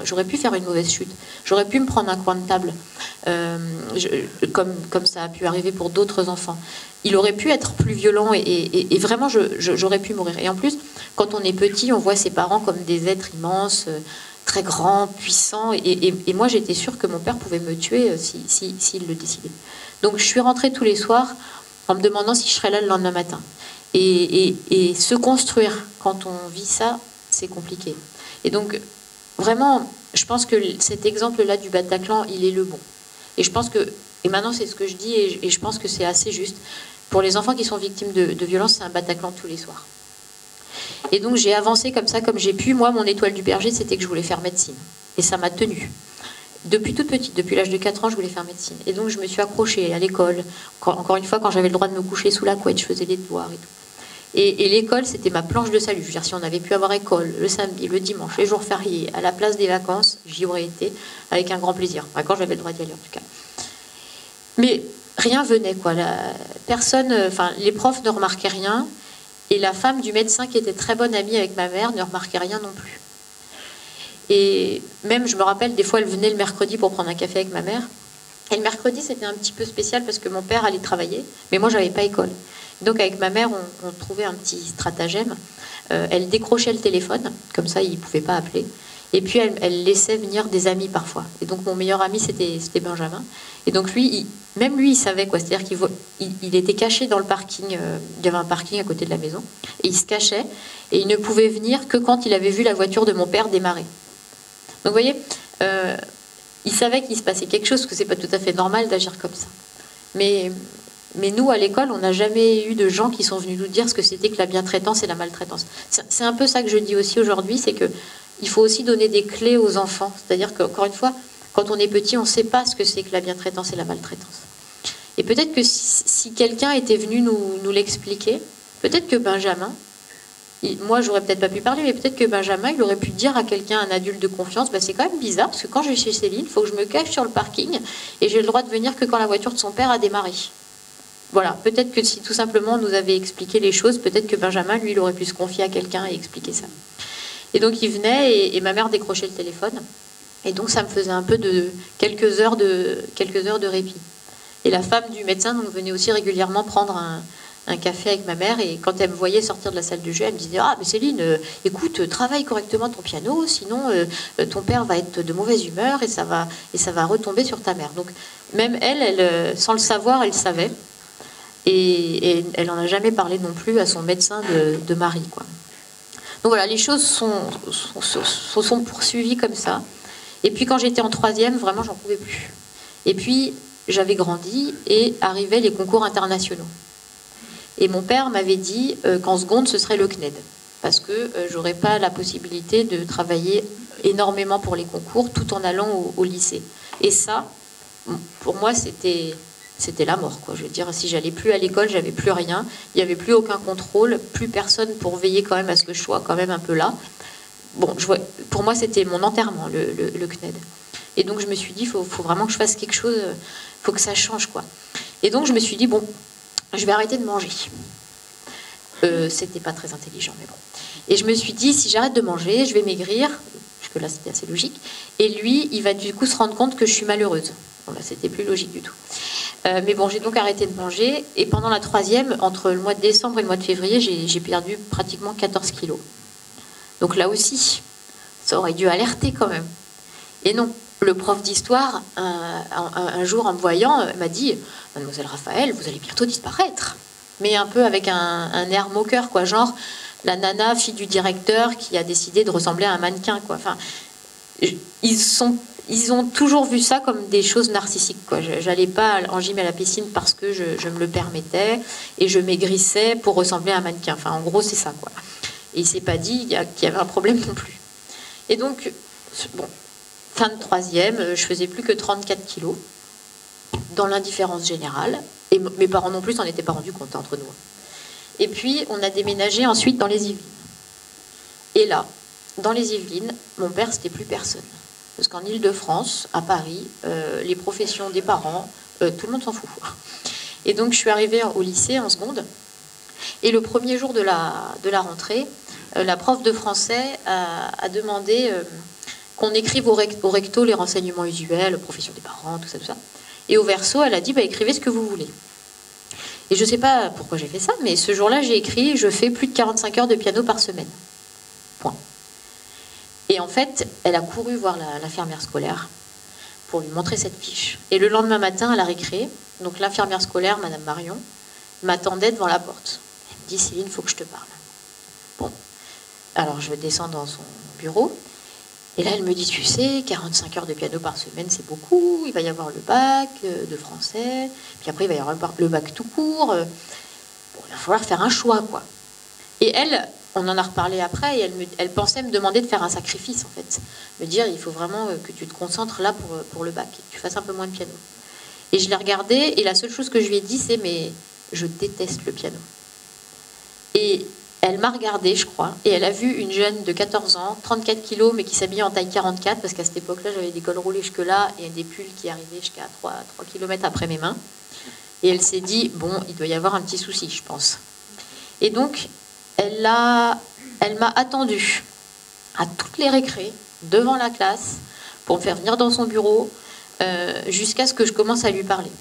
j'aurais pu faire une mauvaise chute. J'aurais pu me prendre un coin de table, comme ça a pu arriver pour d'autres enfants. Il aurait pu être plus violent et vraiment, j'aurais pu mourir. Et en plus, quand on est petit, on voit ses parents comme des êtres immenses, très grands, puissants. Et moi, j'étais sûre que mon père pouvait me tuer s'il le décidait. Donc, je suis rentrée tous les soirs en me demandant si je serais là le lendemain matin. Et se construire, quand on vit ça, c'est compliqué. Et donc, vraiment, je pense que cet exemple-là du Bataclan, il est le bon. Et je pense que, et maintenant c'est ce que je dis, et je pense que c'est assez juste, pour les enfants qui sont victimes de violences, c'est un Bataclan tous les soirs. Et donc j'ai avancé comme ça, comme j'ai pu. Moi, mon étoile du berger, c'était que je voulais faire médecine. Et ça m'a tenue. Depuis toute petite, depuis l'âge de 4 ans, je voulais faire médecine. Et donc je me suis accrochée à l'école. Encore une fois, quand j'avais le droit de me coucher sous la couette, je faisais des devoirs et tout. Et l'école, c'était ma planche de salut. Je veux dire, si on avait pu avoir école le samedi, le dimanche, les jours fériés, à la place des vacances, j'y aurais été avec un grand plaisir. Enfin, quand j'avais le droit d'y aller, en tout cas. Mais rien venait, quoi. Les profs ne remarquaient rien. Et la femme du médecin, qui était très bonne amie avec ma mère, ne remarquait rien non plus. Et même, je me rappelle, des fois, elle venait le mercredi pour prendre un café avec ma mère. Et le mercredi, c'était un petit peu spécial parce que mon père allait travailler, mais moi, j'avais pas école. Donc avec ma mère, on trouvait un petit stratagème. Elle décrochait le téléphone, comme ça il ne pouvait pas appeler. Et puis elle laissait venir des amis parfois. Et donc mon meilleur ami, c'était Benjamin. Et donc même lui, il savait quoi. C'est-à-dire qu'il était caché dans le parking. Il y avait un parking à côté de la maison. Et il se cachait. Et il ne pouvait venir que quand il avait vu la voiture de mon père démarrer. Donc vous voyez, il savait qu'il se passait quelque chose, parce que c'est pas tout à fait normal d'agir comme ça. Mais nous, à l'école, on n'a jamais eu de gens qui sont venus nous dire ce que c'était que la bientraitance et la maltraitance. C'est un peu ça que je dis aussi aujourd'hui, c'est qu'il faut aussi donner des clés aux enfants. C'est-à-dire qu'encore une fois, quand on est petit, on ne sait pas ce que c'est que la bientraitance et la maltraitance. Et peut-être que si quelqu'un était venu nous l'expliquer, peut-être que Benjamin, moi j'aurais peut-être pas pu parler, mais peut-être que Benjamin, il aurait pu dire à quelqu'un, un adulte de confiance, c'est quand même bizarre, parce que quand je vais chez Céline, il faut que je me cache sur le parking, et j'ai le droit de venir que quand la voiture de son père a démarré. Voilà, peut-être que si tout simplement on nous avait expliqué les choses, peut-être que Benjamin, lui, il aurait pu se confier à quelqu'un et expliquer ça. Et donc il venait, et ma mère décrochait le téléphone, et donc ça me faisait un peu de quelques heures de répit. Et la femme du médecin donc, venait aussi régulièrement prendre un café avec ma mère, et quand elle me voyait sortir de la salle de jeu, elle me disait « Ah, mais Céline, écoute, travaille correctement ton piano, sinon ton père va être de mauvaise humeur et ça va retomber sur ta mère. » Donc même elle, sans le savoir, elle savait. Et elle n'en a jamais parlé non plus à son médecin de mari, quoi. Donc voilà, les choses sont poursuivies comme ça. Et puis quand j'étais en 3e, vraiment, j'en pouvais plus. Et puis j'avais grandi et arrivaient les concours internationaux. Et mon père m'avait dit qu'en seconde, ce serait le CNED. Parce que j'aurais pas la possibilité de travailler énormément pour les concours tout en allant au lycée. Et ça, pour moi, c'était la mort, quoi. Je veux dire, si j'allais plus à l'école, j'avais plus rien. Il n'y avait plus aucun contrôle, plus personne pour veiller quand même à ce que je sois quand même un peu là. Bon, pour moi, c'était mon enterrement, le CNED. Et donc, je me suis dit, il faut vraiment que je fasse quelque chose, il faut que ça change, quoi. Et donc, je me suis dit, bon, je vais arrêter de manger. C'était pas très intelligent, mais bon. Et je me suis dit, si j'arrête de manger, je vais maigrir, parce que là, c'était assez logique. Et lui, il va du coup se rendre compte que je suis malheureuse. Bon, là, c'était plus logique du tout. Mais bon, j'ai donc arrêté de manger. Et pendant la 3e, entre le mois de décembre et le mois de février, j'ai perdu pratiquement 14 kilos. Donc là aussi, ça aurait dû alerter quand même. Et non, le prof d'histoire, un jour en me voyant, m'a dit « Mademoiselle Raphaël, vous allez bientôt disparaître ». Mais un peu avec un air moqueur, quoi. Genre la nana, fille du directeur, qui a décidé de ressembler à un mannequin, quoi. Enfin, ils ont toujours vu ça comme des choses narcissiques, quoi. J'allais pas en gym à la piscine parce que je me le permettais et je maigrissais pour ressembler à un mannequin. Enfin, en gros, c'est ça, quoi. Et il s'est pas dit qu'il y avait un problème non plus. Et donc, bon, fin de 3e, je faisais plus que 34 kilos dans l'indifférence générale. Et mes parents non plus s'en étaient pas rendus compte, entre nous. Et puis, on a déménagé ensuite dans les Yvelines. Et là, dans les Yvelines, mon père, c'était plus personne. Parce qu'en Île-de-France, à Paris, les professions des parents, tout le monde s'en fout. Et donc, je suis arrivée au lycée en seconde. Et le premier jour de la rentrée, la prof de français a demandé qu'on écrive au recto les renseignements usuels, profession des parents, tout ça, tout ça. Et au verso, elle a dit, écrivez ce que vous voulez. Et je ne sais pas pourquoi j'ai fait ça, mais ce jour-là, j'ai écrit, je fais plus de 45 heures de piano par semaine. Point. Et en fait, elle a couru voir l'infirmière scolaire pour lui montrer cette fiche. Et le lendemain matin, à la récré, donc l'infirmière scolaire, Madame Marion, m'attendait devant la porte. Elle me dit, Céline, il faut que je te parle. Bon. Alors, je descends dans son bureau. Et là, elle me dit, tu sais, 45 heures de piano par semaine, c'est beaucoup. Il va y avoir le bac de français. Puis après, il va y avoir le bac tout court. Bon, il va falloir faire un choix, quoi. Et elle, on en a reparlé après, et elle pensait me demander de faire un sacrifice, en fait. Me dire, il faut vraiment que tu te concentres là pour le bac, et que tu fasses un peu moins de piano. Et je l'ai regardée, et la seule chose que je lui ai dit, c'est, mais je déteste le piano. Et elle m'a regardée, je crois, et elle a vu une jeune de 14 ans, 34 kilos, mais qui s'habillait en taille 44, parce qu'à cette époque-là, j'avais des cols roulés jusque-là, et des pulls qui arrivaient jusqu'à 3 km après mes mains. Et elle s'est dit, bon, il doit y avoir un petit souci, je pense. Et donc, elle m'a attendue à toutes les récrés, devant la classe, pour me faire venir dans son bureau, jusqu'à ce que je commence à lui parler.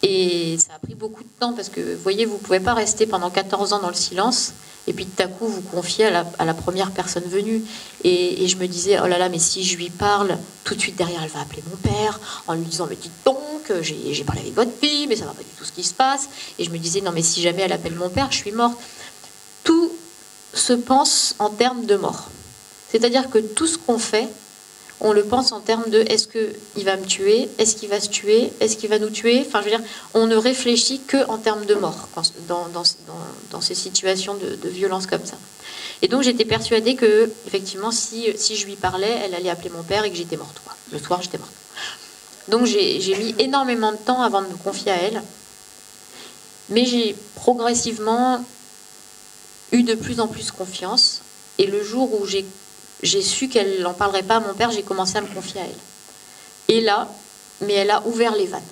Et ça a pris beaucoup de temps parce que, vous voyez, vous ne pouvez pas rester pendant 14 ans dans le silence et puis tout à coup vous confier à la première personne venue. Et je me disais, oh là là, mais si je lui parle, tout de suite derrière, elle va appeler mon père en lui disant, mais dites donc, j'ai parlé avec votre fille, mais ça ne va pas du tout ce qui se passe. Et je me disais, non, mais si jamais elle appelle mon père, je suis morte. Tout se pense en termes de mort. C'est-à-dire que tout ce qu'on fait, on le pense en termes de est-ce qu'il va me tuer, est-ce qu'il va se tuer, est-ce qu'il va nous tuer. Enfin, je veux dire, on ne réfléchit qu'en termes de mort dans ces situations de violence comme ça. Et donc, j'étais persuadée que, effectivement, si je lui parlais, elle allait appeler mon père et que j'étais morte, quoi. Le soir, j'étais morte. Donc, j'ai mis énormément de temps avant de me confier à elle. Mais j'ai progressivement eu de plus en plus confiance. Et le jour où j'ai su qu'elle n'en parlerait pas à mon père, j'ai commencé à me confier à elle. Et là, mais elle a ouvert les vannes.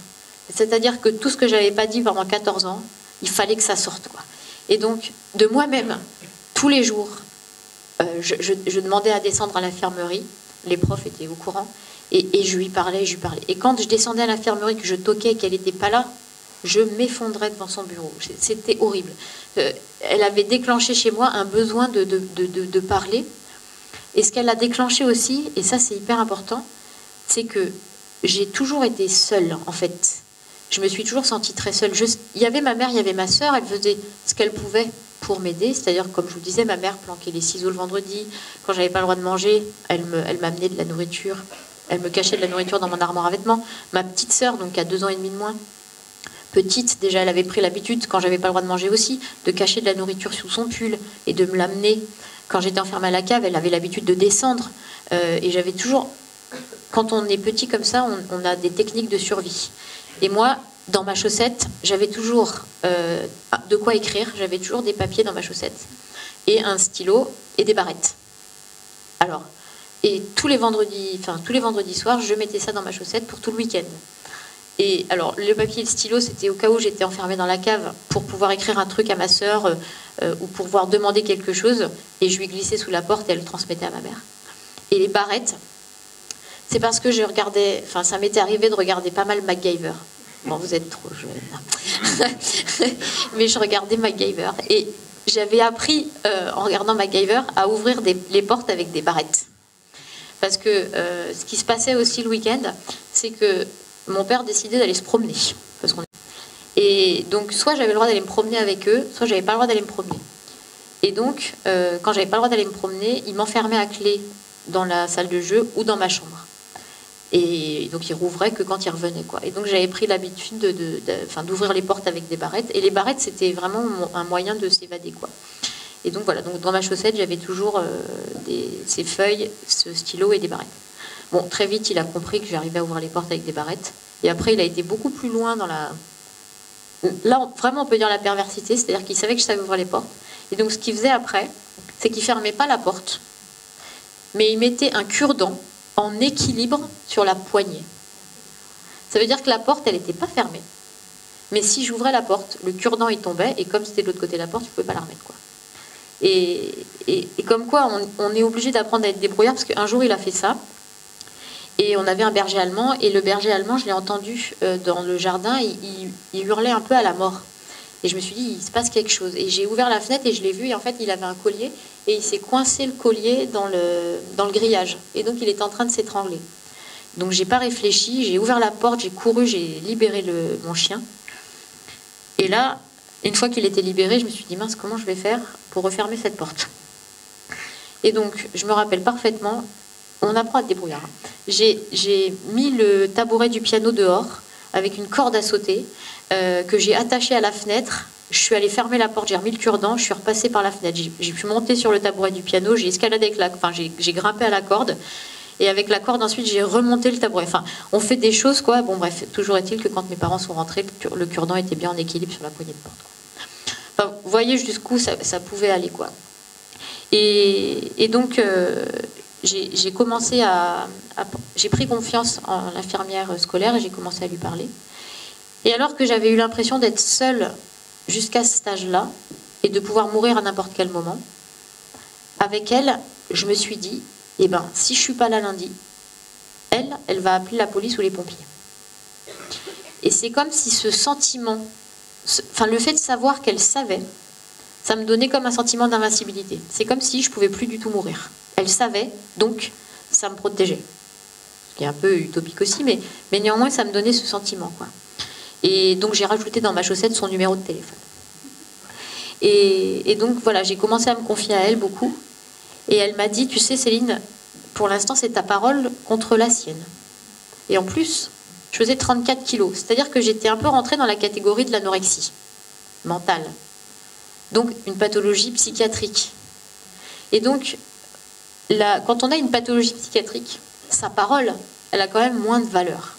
C'est-à-dire que tout ce que je n'avais pas dit pendant 14 ans, il fallait que ça sorte, quoi. Et donc, de moi-même, tous les jours, je demandais à descendre à l'infirmerie. Les profs étaient au courant. Et je lui parlais, je lui parlais. Et quand je descendais à l'infirmerie, que je toquais et qu'elle n'était pas là, je m'effondrais devant son bureau. C'était horrible. Elle avait déclenché chez moi un besoin de parler. Et ce qu'elle a déclenché aussi, et ça c'est hyper important, c'est que j'ai toujours été seule, en fait. Je me suis toujours sentie très seule. Il y avait ma mère, il y avait ma sœur, elle faisait ce qu'elle pouvait pour m'aider. C'est-à-dire, comme je vous disais, ma mère planquait les ciseaux le vendredi. Quand j'avais pas le droit de manger, elle m'amenait de la nourriture. Elle me cachait de la nourriture dans mon armoire à vêtements. Ma petite sœur, donc qui a 2 ans et demi de moins, petite, déjà elle avait pris l'habitude, quand j'avais pas le droit de manger aussi, de cacher de la nourriture sous son pull et de me l'amener. Quand j'étais enfermée à la cave, elle avait l'habitude de descendre. Et j'avais toujours... Quand on est petit comme ça, on a des techniques de survie. Et moi, dans ma chaussette, j'avais toujours de quoi écrire. J'avais toujours des papiers dans ma chaussette. Et un stylo et des barrettes. Alors, et tous les vendredis soirs, je mettais ça dans ma chaussette pour tout le week-end. Et alors, le papier et le stylo, c'était au cas où j'étais enfermée dans la cave pour pouvoir écrire un truc à ma sœur ou pour pouvoir demander quelque chose. Et je lui glissais sous la porte et elle le transmettait à ma mère. Et les barrettes, c'est parce que je regardais... Enfin, ça m'était arrivé de regarder pas mal MacGyver. Bon, vous êtes trop jeune. Mais je regardais MacGyver. Et j'avais appris, en regardant MacGyver, à ouvrir les portes avec des barrettes. Parce que ce qui se passait aussi le week-end, c'est que mon père décidait d'aller se promener. Et donc, soit j'avais le droit d'aller me promener avec eux, soit j'avais pas le droit d'aller me promener. Et donc, quand j'avais pas le droit d'aller me promener, il m'enfermait à clé dans la salle de jeu ou dans ma chambre. Et donc, il rouvrait que quand il revenait, quoi. Et donc, j'avais pris l'habitude d'ouvrir les portes avec des barrettes. Et les barrettes, c'était vraiment un moyen de s'évader, quoi. Et donc, voilà. Donc, dans ma chaussette, j'avais toujours ces feuilles, ce stylo et des barrettes. Bon, très vite, il a compris que j'arrivais à ouvrir les portes avec des barrettes. Et après, il a été beaucoup plus loin dans la... Là, vraiment, on peut dire la perversité, c'est-à-dire qu'il savait que je savais ouvrir les portes. Et donc, ce qu'il faisait après, c'est qu'il fermait pas la porte, mais il mettait un cure-dent en équilibre sur la poignée. Ça veut dire que la porte, elle n'était pas fermée. Mais si j'ouvrais la porte, le cure-dent, il tombait, et comme c'était de l'autre côté de la porte, je ne pouvais pas la remettre, quoi. Et comme quoi, on est obligé d'apprendre à être débrouillard, parce qu'un jour, il a fait ça. Et on avait un berger allemand, et le berger allemand, je l'ai entendu dans le jardin, il hurlait un peu à la mort. Et je me suis dit, il se passe quelque chose. Et j'ai ouvert la fenêtre et je l'ai vu, et en fait, il avait un collier, et il s'est coincé le collier dans le grillage. Et donc, il était en train de s'étrangler. Donc, j'ai pas réfléchi, j'ai ouvert la porte, j'ai couru, j'ai libéré mon chien. Et là, une fois qu'il était libéré, je me suis dit, mince, comment je vais faire pour refermer cette porte? Et donc, je me rappelle parfaitement, on apprend à être débrouillard. J'ai mis le tabouret du piano dehors avec une corde à sauter que j'ai attachée à la fenêtre. Je suis allée fermer la porte, j'ai remis le cure-dent, je suis repassée par la fenêtre. J'ai pu monter sur le tabouret du piano, j'ai escaladé j'ai grimpé à la corde. Et avec la corde, ensuite, j'ai remonté le tabouret. Enfin, on fait des choses, quoi. Bon, bref, toujours est-il que quand mes parents sont rentrés, le cure-dent était bien en équilibre sur la poignée de porte, quoi. Enfin, vous voyez jusqu'où ça pouvait aller, quoi. Et donc... j'ai commencé j'ai pris confiance en l'infirmière scolaire et j'ai commencé à lui parler. Et alors que j'avais eu l'impression d'être seule jusqu'à cet âge-là et de pouvoir mourir à n'importe quel moment, avec elle, je me suis dit, eh ben, si je suis pas là lundi, elle va appeler la police ou les pompiers. Et c'est comme si ce sentiment, enfin le fait de savoir qu'elle savait, ça me donnait comme un sentiment d'invincibilité. C'est comme si je pouvais plus du tout mourir. Elle savait, donc ça me protégeait. Ce qui est un peu utopique aussi, mais néanmoins ça me donnait ce sentiment, quoi. Et donc j'ai rajouté dans ma chaussette son numéro de téléphone. Et donc voilà, j'ai commencé à me confier à elle beaucoup. Et elle m'a dit, tu sais Céline, pour l'instant c'est ta parole contre la sienne. Et en plus, je faisais 34 kilos. C'est-à-dire que j'étais un peu rentrée dans la catégorie de l'anorexie mentale. Donc une pathologie psychiatrique. Et donc, quand on a une pathologie psychiatrique, sa parole, elle a quand même moins de valeur.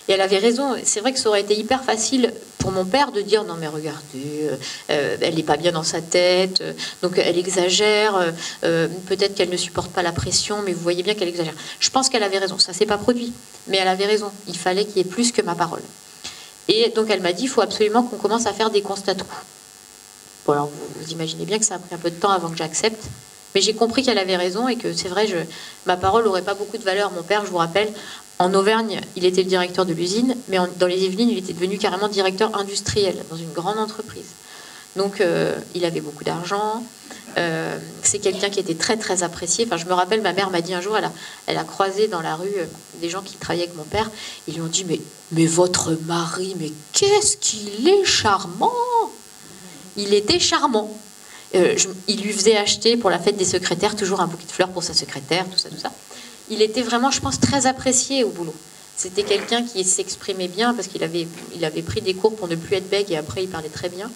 Et elle avait raison. C'est vrai que ça aurait été hyper facile pour mon père de dire non mais regardez, elle n'est pas bien dans sa tête, donc elle exagère, peut-être qu'elle ne supporte pas la pression, mais vous voyez bien qu'elle exagère. Je pense qu'elle avait raison, ça s'est pas produit, mais elle avait raison, il fallait qu'il y ait plus que ma parole. Et donc elle m'a dit, il faut absolument qu'on commence à faire des constats de coups. Bon alors vous imaginez bien que ça a pris un peu de temps avant que j'accepte, mais j'ai compris qu'elle avait raison et que c'est vrai, ma parole n'aurait pas beaucoup de valeur. Mon père, je vous rappelle, en Auvergne, il était le directeur de l'usine, mais dans les Yvelines, il était devenu carrément directeur industriel dans une grande entreprise. Donc, il avait beaucoup d'argent. C'est quelqu'un qui était très, très apprécié. Enfin, je me rappelle, ma mère m'a dit un jour, elle a croisé dans la rue des gens qui travaillaient avec mon père. Ils lui ont dit, mais votre mari, mais qu'est-ce qu'il est charmant! Il était charmant. Il lui faisait acheter pour la fête des secrétaires toujours un bouquet de fleurs pour sa secrétaire, tout ça, tout ça. Il était vraiment, je pense, très apprécié au boulot. C'était quelqu'un qui s'exprimait bien parce qu'il avait pris des cours pour ne plus être bègue et après il parlait très bien.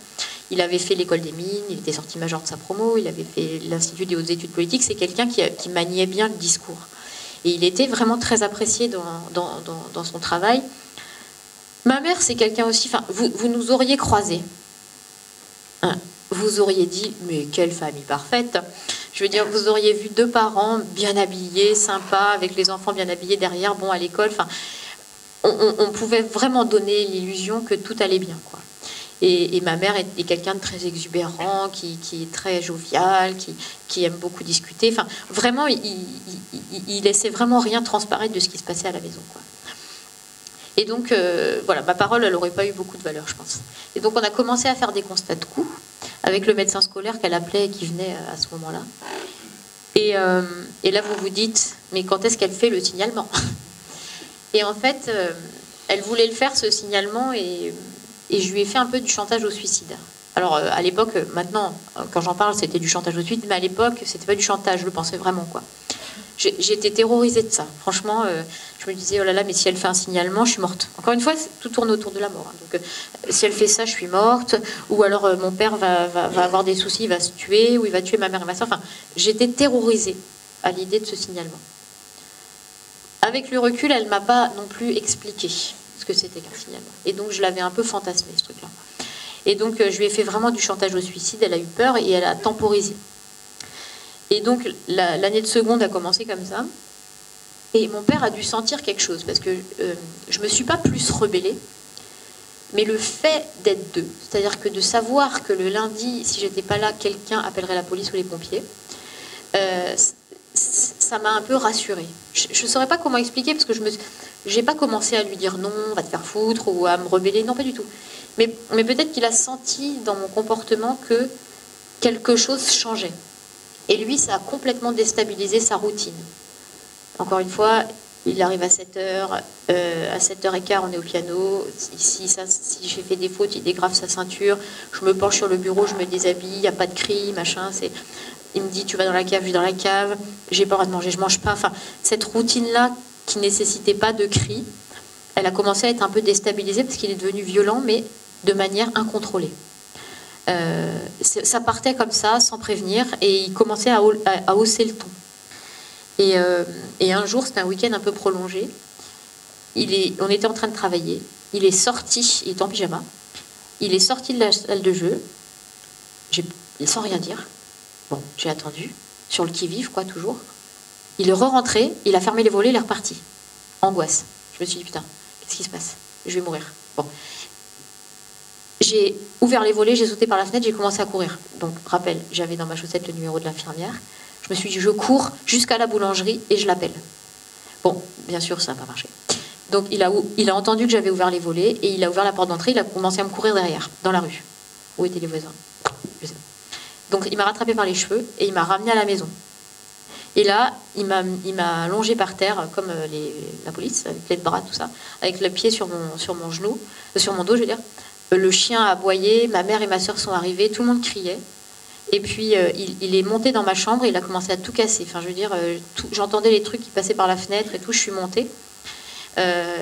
Il avait fait l'école des mines, il était sorti major de sa promo, il avait fait l'Institut des hautes études politiques. C'est quelqu'un qui maniait bien le discours. Et il était vraiment très apprécié dans son travail. Ma mère, c'est quelqu'un aussi, enfin, vous nous auriez croisés. Hein, vous auriez dit, mais quelle famille parfaite! Je veux dire, vous auriez vu 2 parents bien habillés, sympas, avec les enfants bien habillés derrière, bon à l'école. Enfin, on pouvait vraiment donner l'illusion que tout allait bien, quoi. Et ma mère est quelqu'un de très exubérant, qui est très jovial, qui aime beaucoup discuter. Enfin, vraiment, il laissait vraiment rien transparaître de ce qui se passait à la maison, quoi. Et donc, voilà, ma parole, elle n'aurait pas eu beaucoup de valeur, je pense. Et donc, on a commencé à faire des constats de coups avec le médecin scolaire qu'elle appelait et qui venait à ce moment-là. Et là, vous vous dites, mais quand est-ce qu'elle fait le signalement? Et en fait, elle voulait le faire, ce signalement, et je lui ai fait un peu du chantage au suicide. Alors, à l'époque, maintenant, quand j'en parle, c'était du chantage au suicide, mais à l'époque, c'était pas du chantage, je le pensais vraiment, quoi. J'étais terrorisée de ça. Franchement, je me disais, oh là là, mais si elle fait un signalement, je suis morte. Encore une fois, tout tourne autour de la mort. Hein. Donc, si elle fait ça, je suis morte. Ou alors, mon père va avoir des soucis, il va se tuer, ou il va tuer ma mère et ma soeur. Enfin, j'étais terrorisée à l'idée de ce signalement. Avec le recul, elle ne m'a pas non plus expliqué ce que c'était qu'un signalement. Et donc, je l'avais un peu fantasmé, ce truc-là. Et donc, je lui ai fait vraiment du chantage au suicide. Elle a eu peur et elle a temporisé. Et donc, l'année de seconde a commencé comme ça. Et mon père a dû sentir quelque chose, parce que je ne me suis pas plus rebellée, mais le fait d'être 2, c'est-à-dire que de savoir que le lundi, si j'étais pas là, quelqu'un appellerait la police ou les pompiers, ça m'a un peu rassurée. Je ne saurais pas comment expliquer, parce que je n'ai pas commencé à lui dire non, va te faire foutre, ou à me rebeller, non, pas du tout. Mais peut-être qu'il a senti dans mon comportement que quelque chose changeait. Et lui, ça a complètement déstabilisé sa routine. Encore une fois, il arrive à 7h, à 7h15, on est au piano. Si j'ai fait des fautes, il dégrave sa ceinture. Je me penche sur le bureau, je me déshabille, il n'y a pas de cri, machin. Il me dit, tu vas dans la cave, je vais dans la cave. J'ai pas le droit de manger, je mange pas. Enfin, cette routine-là, qui nécessitait pas de cri, elle a commencé à être un peu déstabilisée parce qu'il est devenu violent, mais de manière incontrôlée. Ça partait comme ça, sans prévenir, et il commençait à hausser le ton. Et un jour, c'était un week-end un peu prolongé, on était en train de travailler, il est sorti, il était en pyjama, il est sorti de la salle de jeu, sans rien dire. Bon, j'ai attendu, sur le qui-vive, quoi, toujours. Il est re-rentré, il a fermé les volets, il est reparti. Angoisse. Je me suis dit, putain, qu'est-ce qui se passe? Je vais mourir. Bon. J'ai ouvert les volets, j'ai sauté par la fenêtre, j'ai commencé à courir. Donc, rappel, j'avais dans ma chaussette le numéro de l'infirmière. Je me suis dit, je cours jusqu'à la boulangerie et je l'appelle. Bon, bien sûr, ça n'a pas marché. Donc il a entendu que j'avais ouvert les volets et il a ouvert la porte d'entrée, il a commencé à me courir derrière, dans la rue. Où étaient les voisins? Je sais pas. Donc il m'a rattrapé par les cheveux et il m'a ramené à la maison. Et là, il m'a allongé par terre, comme la police, avec les bras, tout ça, avec le pied sur mon genou, sur mon dos, je veux dire. Le chien a aboyé, ma mère et ma sœur sont arrivées, tout le monde criait. Et puis, il est monté dans ma chambre et il a commencé à tout casser. Enfin, je veux dire, j'entendais les trucs qui passaient par la fenêtre et tout, je suis montée.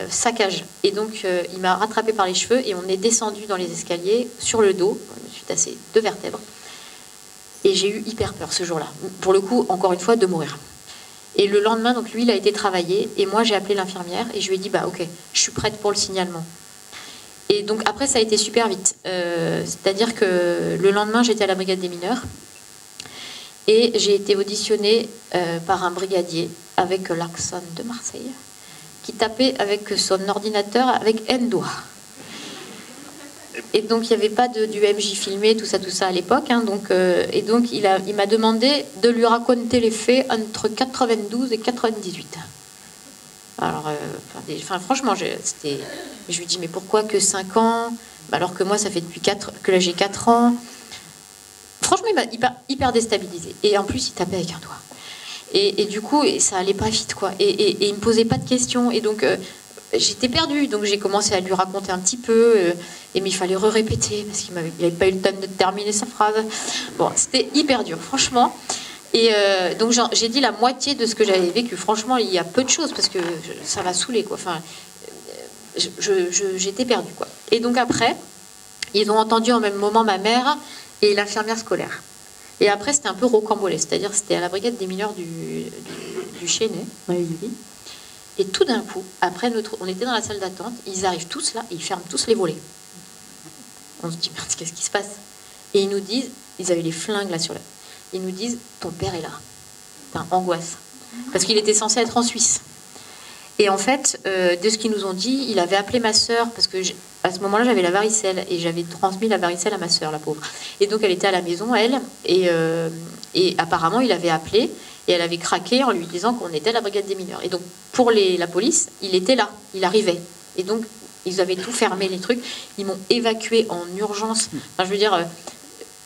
Saccage. Et donc, il m'a rattrapé par les cheveux et on est descendu dans les escaliers, sur le dos. Je me suis tassé 2 vertèbres. Et j'ai eu hyper peur ce jour-là. Pour le coup, encore une fois, de mourir. Et le lendemain, donc lui, il a été travaillé. Et moi, j'ai appelé l'infirmière et je lui ai dit, bah ok, je suis prête pour le signalement. Et donc après, ça a été super vite. C'est-à-dire que le lendemain, j'étais à la brigade des mineurs. Et j'ai été auditionnée par un brigadier avec l'Arxon de Marseille, qui tapait avec son ordinateur avec un doigt. Et donc, il n'y avait pas du MJ filmé, tout ça à l'époque. Hein, et donc, il m'a demandé de lui raconter les faits entre 92 et 98. Alors, franchement, je lui dis, mais pourquoi que 5 ans? Alors que moi, ça fait depuis que là, j'ai 4 ans. Franchement, il m'a hyper déstabilisé. Et en plus, il tapait avec un doigt. Et du coup, ça allait pas vite, quoi. Et il me posait pas de questions. Et donc... j'étais perdue, donc j'ai commencé à lui raconter un petit peu, mais il fallait répéter parce qu'il n'avait pas eu le temps de terminer sa phrase. Bon, c'était hyper dur, franchement. Et donc j'ai dit la moitié de ce que j'avais vécu. Franchement, il y a peu de choses parce que ça m'a saoulée, quoi. Enfin, j'étais perdue, quoi. Et donc après, ils ont entendu en même moment ma mère et l'infirmière scolaire. Et après, c'était un peu rocambolesque, c'est-à-dire c'était à la brigade des mineurs du Chesnay, dans les Yvelines. Et tout d'un coup, après on était dans la salle d'attente, ils arrivent tous là et ils ferment tous les volets. On se dit, merde, qu'est-ce qui se passe? Et ils nous disent, ils avaient les flingues là sur ils nous disent, ton père est là. Enfin, angoisse. Parce qu'il était censé être en Suisse. Et en fait, de ce qu'ils nous ont dit, il avait appelé ma sœur, parce que à ce moment-là, j'avais la varicelle, et j'avais transmis la varicelle à ma sœur, la pauvre. Et donc, elle était à la maison, elle, et apparemment, il avait appelé, et elle avait craqué en lui disant qu'on était à la brigade des mineurs. Et donc, pour la police, il était là, il arrivait. Et donc, ils avaient tout fermé, les trucs. Ils m'ont évacué en urgence. Enfin, je veux dire,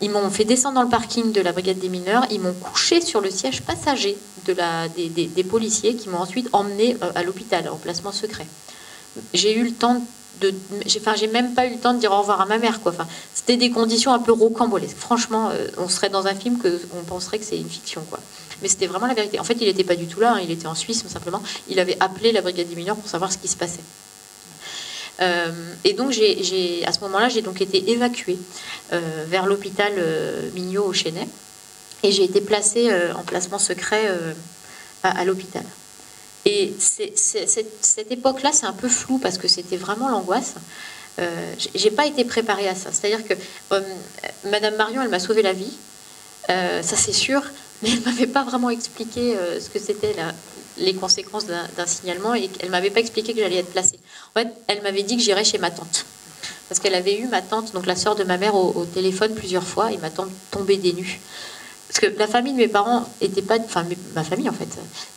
ils m'ont fait descendre dans le parking de la brigade des mineurs. Ils m'ont couché sur le siège passager des policiers qui m'ont ensuite emmené à l'hôpital, en placement secret. J'ai eu le temps j'ai même pas eu le temps de dire au revoir à ma mère, quoi. Enfin, c'était des conditions un peu rocambolesques. Franchement, on serait dans un film on penserait que c'est une fiction, quoi. Mais c'était vraiment la vérité. En fait, il n'était pas du tout là, hein, il était en Suisse, mais simplement. Il avait appelé la brigade des mineurs pour savoir ce qui se passait. Et donc, à ce moment-là, j'ai donc été évacuée vers l'hôpital Mignot au Chesnay. Et j'ai été placée en placement secret à l'hôpital. Et cette époque-là, c'est un peu flou parce que c'était vraiment l'angoisse. J'ai pas été préparée à ça. C'est-à-dire que Madame Marion, elle m'a sauvé la vie, ça c'est sûr, mais elle m'avait pas vraiment expliqué ce que c'était les conséquences d'un signalement et elle m'avait pas expliqué que j'allais être placée. En fait, elle m'avait dit que j'irais chez ma tante. Parce qu'elle avait eu ma tante, donc la sœur de ma mère, au téléphone plusieurs fois et ma tante tombait des nues. Parce que la famille de mes parents était pas, enfin ma famille en fait,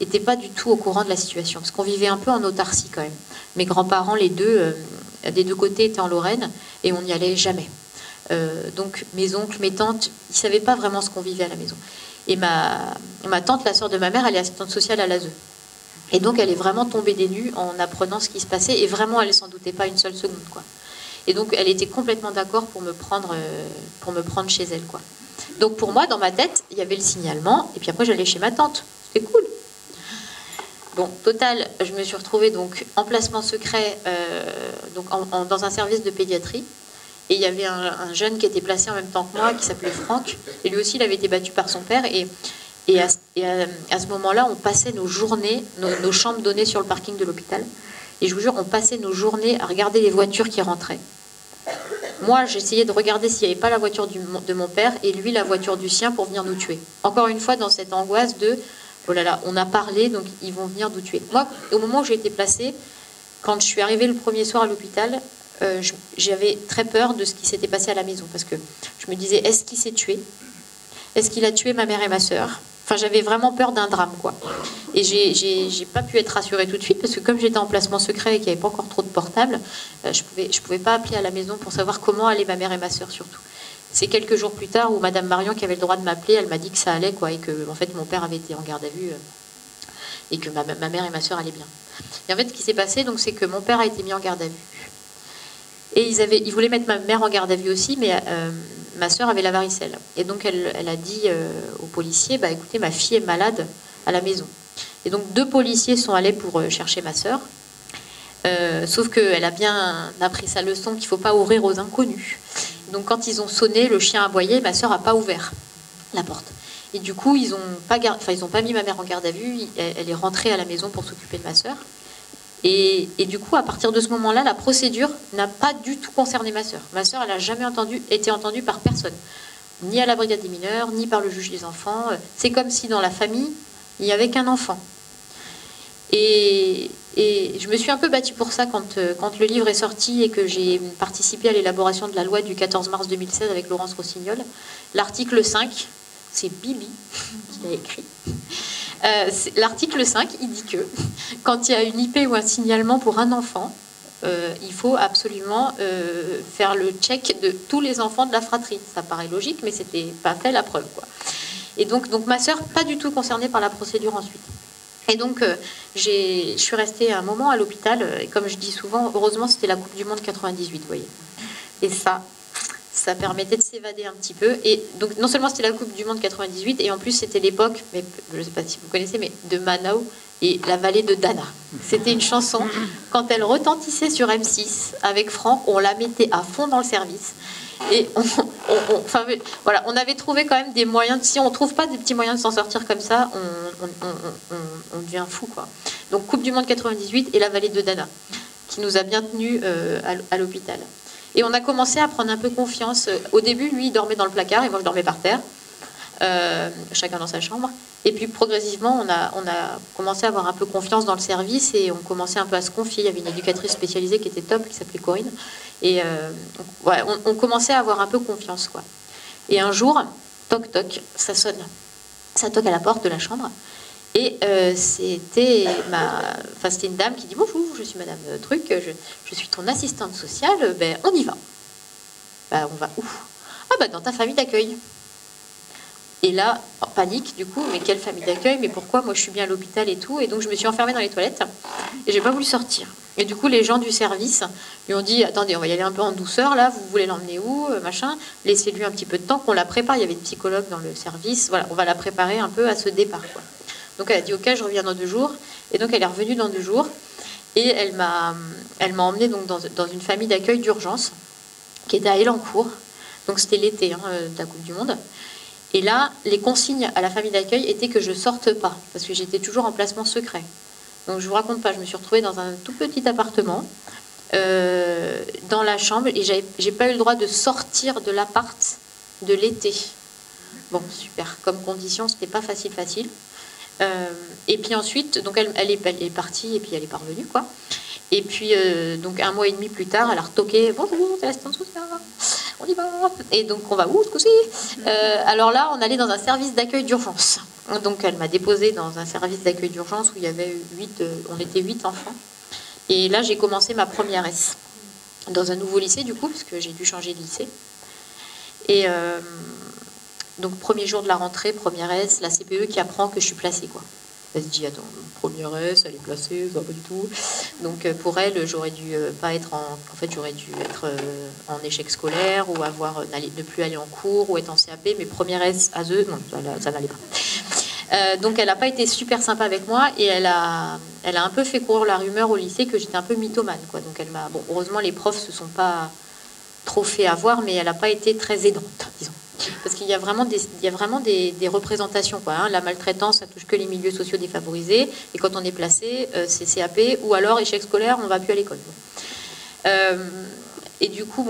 était pas du tout au courant de la situation. Parce qu'on vivait un peu en autarcie quand même. Mes grands-parents, les deux, des deux côtés étaient en Lorraine et on n'y allait jamais. Donc mes oncles, mes tantes, ils savaient pas vraiment ce qu'on vivait à la maison. Et ma tante, la sœur de ma mère, elle est assistante sociale à l'ASE. Et donc elle est vraiment tombée des nues en apprenant ce qui se passait et vraiment elle s'en doutait pas une seule seconde, quoi. Et donc elle était complètement d'accord pour me prendre chez elle, quoi. Donc pour moi, dans ma tête, il y avait le signalement, et puis après j'allais chez ma tante. C'était cool. Bon, total, je me suis retrouvée donc en placement secret, donc dans un service de pédiatrie. Et il y avait un jeune qui était placé en même temps que moi, qui s'appelait Franck. Et lui aussi, il avait été battu par son père. Et à ce moment-là, on passait nos journées, nos chambres données sur le parking de l'hôpital. Et je vous jure, on passait nos journées à regarder les voitures qui rentraient. Moi, j'essayais de regarder s'il n'y avait pas la voiture de mon père et lui la voiture du sien pour venir nous tuer. Encore une fois, dans cette angoisse de oh là là, on a parlé, donc ils vont venir nous tuer. Moi, au moment où j'ai été placée, quand je suis arrivée le premier soir à l'hôpital, j'avais très peur de ce qui s'était passé à la maison parce que je me disais, est-ce qu'il s'est tué? Est-ce qu'il a tué ma mère et ma sœur? Enfin, j'avais vraiment peur d'un drame, quoi. Et j'ai pas pu être rassurée tout de suite parce que comme j'étais en placement secret et qu'il n'y avait pas encore trop de portables, je pouvais pas appeler à la maison pour savoir comment allaient ma mère et ma sœur surtout. C'est quelques jours plus tard où Madame Marion, qui avait le droit de m'appeler, elle m'a dit que ça allait, quoi, et que en fait mon père avait été en garde à vue et que ma mère et ma sœur allaient bien. Et en fait, ce qui s'est passé, donc, c'est que mon père a été mis en garde à vue. Et ils voulaient mettre ma mère en garde à vue aussi, mais ma sœur avait la varicelle. Et donc elle a dit aux policiers, bah écoutez, ma fille est malade à la maison. Et donc 2 policiers sont allés pour chercher ma sœur. Sauf qu'elle a bien appris sa leçon qu'il ne faut pas ouvrir aux inconnus. Donc quand ils ont sonné, le chien a aboyé, ma sœur n'a pas ouvert la porte. Et du coup, ils n'ont pas mis ma mère en garde à vue. Elle est rentrée à la maison pour s'occuper de ma sœur. Et du coup, à partir de ce moment-là, la procédure n'a pas du tout concerné ma sœur. Ma sœur, elle n'a jamais été entendue par personne. Ni à la brigade des mineurs, ni par le juge des enfants. C'est comme si dans la famille, il n'y avait qu'un enfant. Et je me suis un peu battue pour ça quand le livre est sorti et que j'ai participé à l'élaboration de la loi du 14 mars 2016 avec Laurence Rossignol. L'article 5, c'est Bibi qui l'a écrit. L'article 5, il dit que quand il y a une IP ou un signalement pour un enfant, il faut absolument faire le check de tous les enfants de la fratrie. Ça paraît logique, mais c'était pas fait la preuve, quoi. Et donc ma sœur, pas du tout concernée par la procédure ensuite. Et donc, je suis restée un moment à l'hôpital. Et comme je dis souvent, heureusement, c'était la Coupe du Monde 98, vous voyez. Et ça permettait de s'évader un petit peu. Et donc, non seulement c'était la Coupe du Monde 98, et en plus, c'était l'époque, mais je ne sais pas si vous connaissez, mais de Manaus et la vallée de Dana. C'était une chanson. Quand elle retentissait sur M6 avec Franck, on la mettait à fond dans le service. Et voilà, on avait trouvé quand même des moyens. Si on ne trouve pas des petits moyens de s'en sortir comme ça, on devient fou, quoi. Donc Coupe du Monde 98 et la vallée de Dana, qui nous a bien tenus à l'hôpital. Et on a commencé à prendre un peu confiance. Au début, lui, il dormait dans le placard et moi, je dormais par terre, chacun dans sa chambre. Et puis progressivement, on a commencé à avoir un peu confiance dans le service et on commençait un peu à se confier. Il y avait une éducatrice spécialisée qui était top, qui s'appelait Corinne. Et ouais, on commençait à avoir un peu confiance, quoi. Et un jour, toc toc, ça sonne. Ça toque à la porte de la chambre. Et c'était une dame qui dit « Bonjour, je suis Madame Truc, je suis ton assistante sociale, ben on y va. » Ben, on va où? Ah ben dans ta famille d'accueil. Et là, en panique du coup, mais quelle famille d'accueil, mais pourquoi? Moi je suis bien à l'hôpital et tout. Et donc je me suis enfermée dans les toilettes et j'ai pas voulu sortir. Et du coup les gens du service lui ont dit « Attendez, on va y aller un peu en douceur là, vous voulez l'emmener où, machin, laissez-lui un petit peu de temps qu'on la prépare. » Il y avait une psychologue dans le service, voilà, on va la préparer un peu à ce départ, quoi. Donc elle a dit « Ok, je reviens dans 2 jours. » Et donc elle est revenue dans 2 jours. Et elle m'a emmenée donc dans une famille d'accueil d'urgence qui était à Elancourt. Donc c'était l'été de la Coupe du Monde. Et là, les consignes à la famille d'accueil étaient que je sorte pas, parce que j'étais toujours en placement secret. Donc je vous raconte pas, je me suis retrouvée dans un tout petit appartement, dans la chambre, et j'ai pas eu le droit de sortir de l'appart de l'été. Bon, super. Comme condition, c'était pas facile. Et puis ensuite, donc elle est partie et puis elle est pas revenue, quoi. Et puis donc 1 mois et demi plus tard, elle a retoqué. Bonjour, c'est l'assistante sociale. On y va. Et donc on va où ce coup-ci? Alors là, on allait dans un service d'accueil d'urgence. Donc elle m'a déposée dans un service d'accueil d'urgence où il y avait on était 8 enfants. Et là, j'ai commencé ma première S dans un nouveau lycée du coup, parce que j'ai dû changer de lycée. Et donc, premier jour de la rentrée, première S, la CPE qui apprend que je suis placée, quoi. Elle se dit, attends, première S, elle est placée, ça va pas du tout. Donc, pour elle, j'aurais dû pas être j'aurais dû être en échec scolaire ou ne plus aller en cours ou être en CAP, mais première S, ASE, non, ça n'allait pas. Donc, elle n'a pas été super sympa avec moi et elle a un peu fait courir la rumeur au lycée que j'étais un peu mythomane, quoi. Donc, bon, heureusement, les profs se sont pas trop fait avoir, mais elle n'a pas été très aidante, disons. Parce qu'il y a vraiment des représentations, quoi, hein. La maltraitance, ça touche que les milieux sociaux défavorisés. Et quand on est placé, c'est CAP ou alors échec scolaire, on ne va plus à l'école. Et du coup,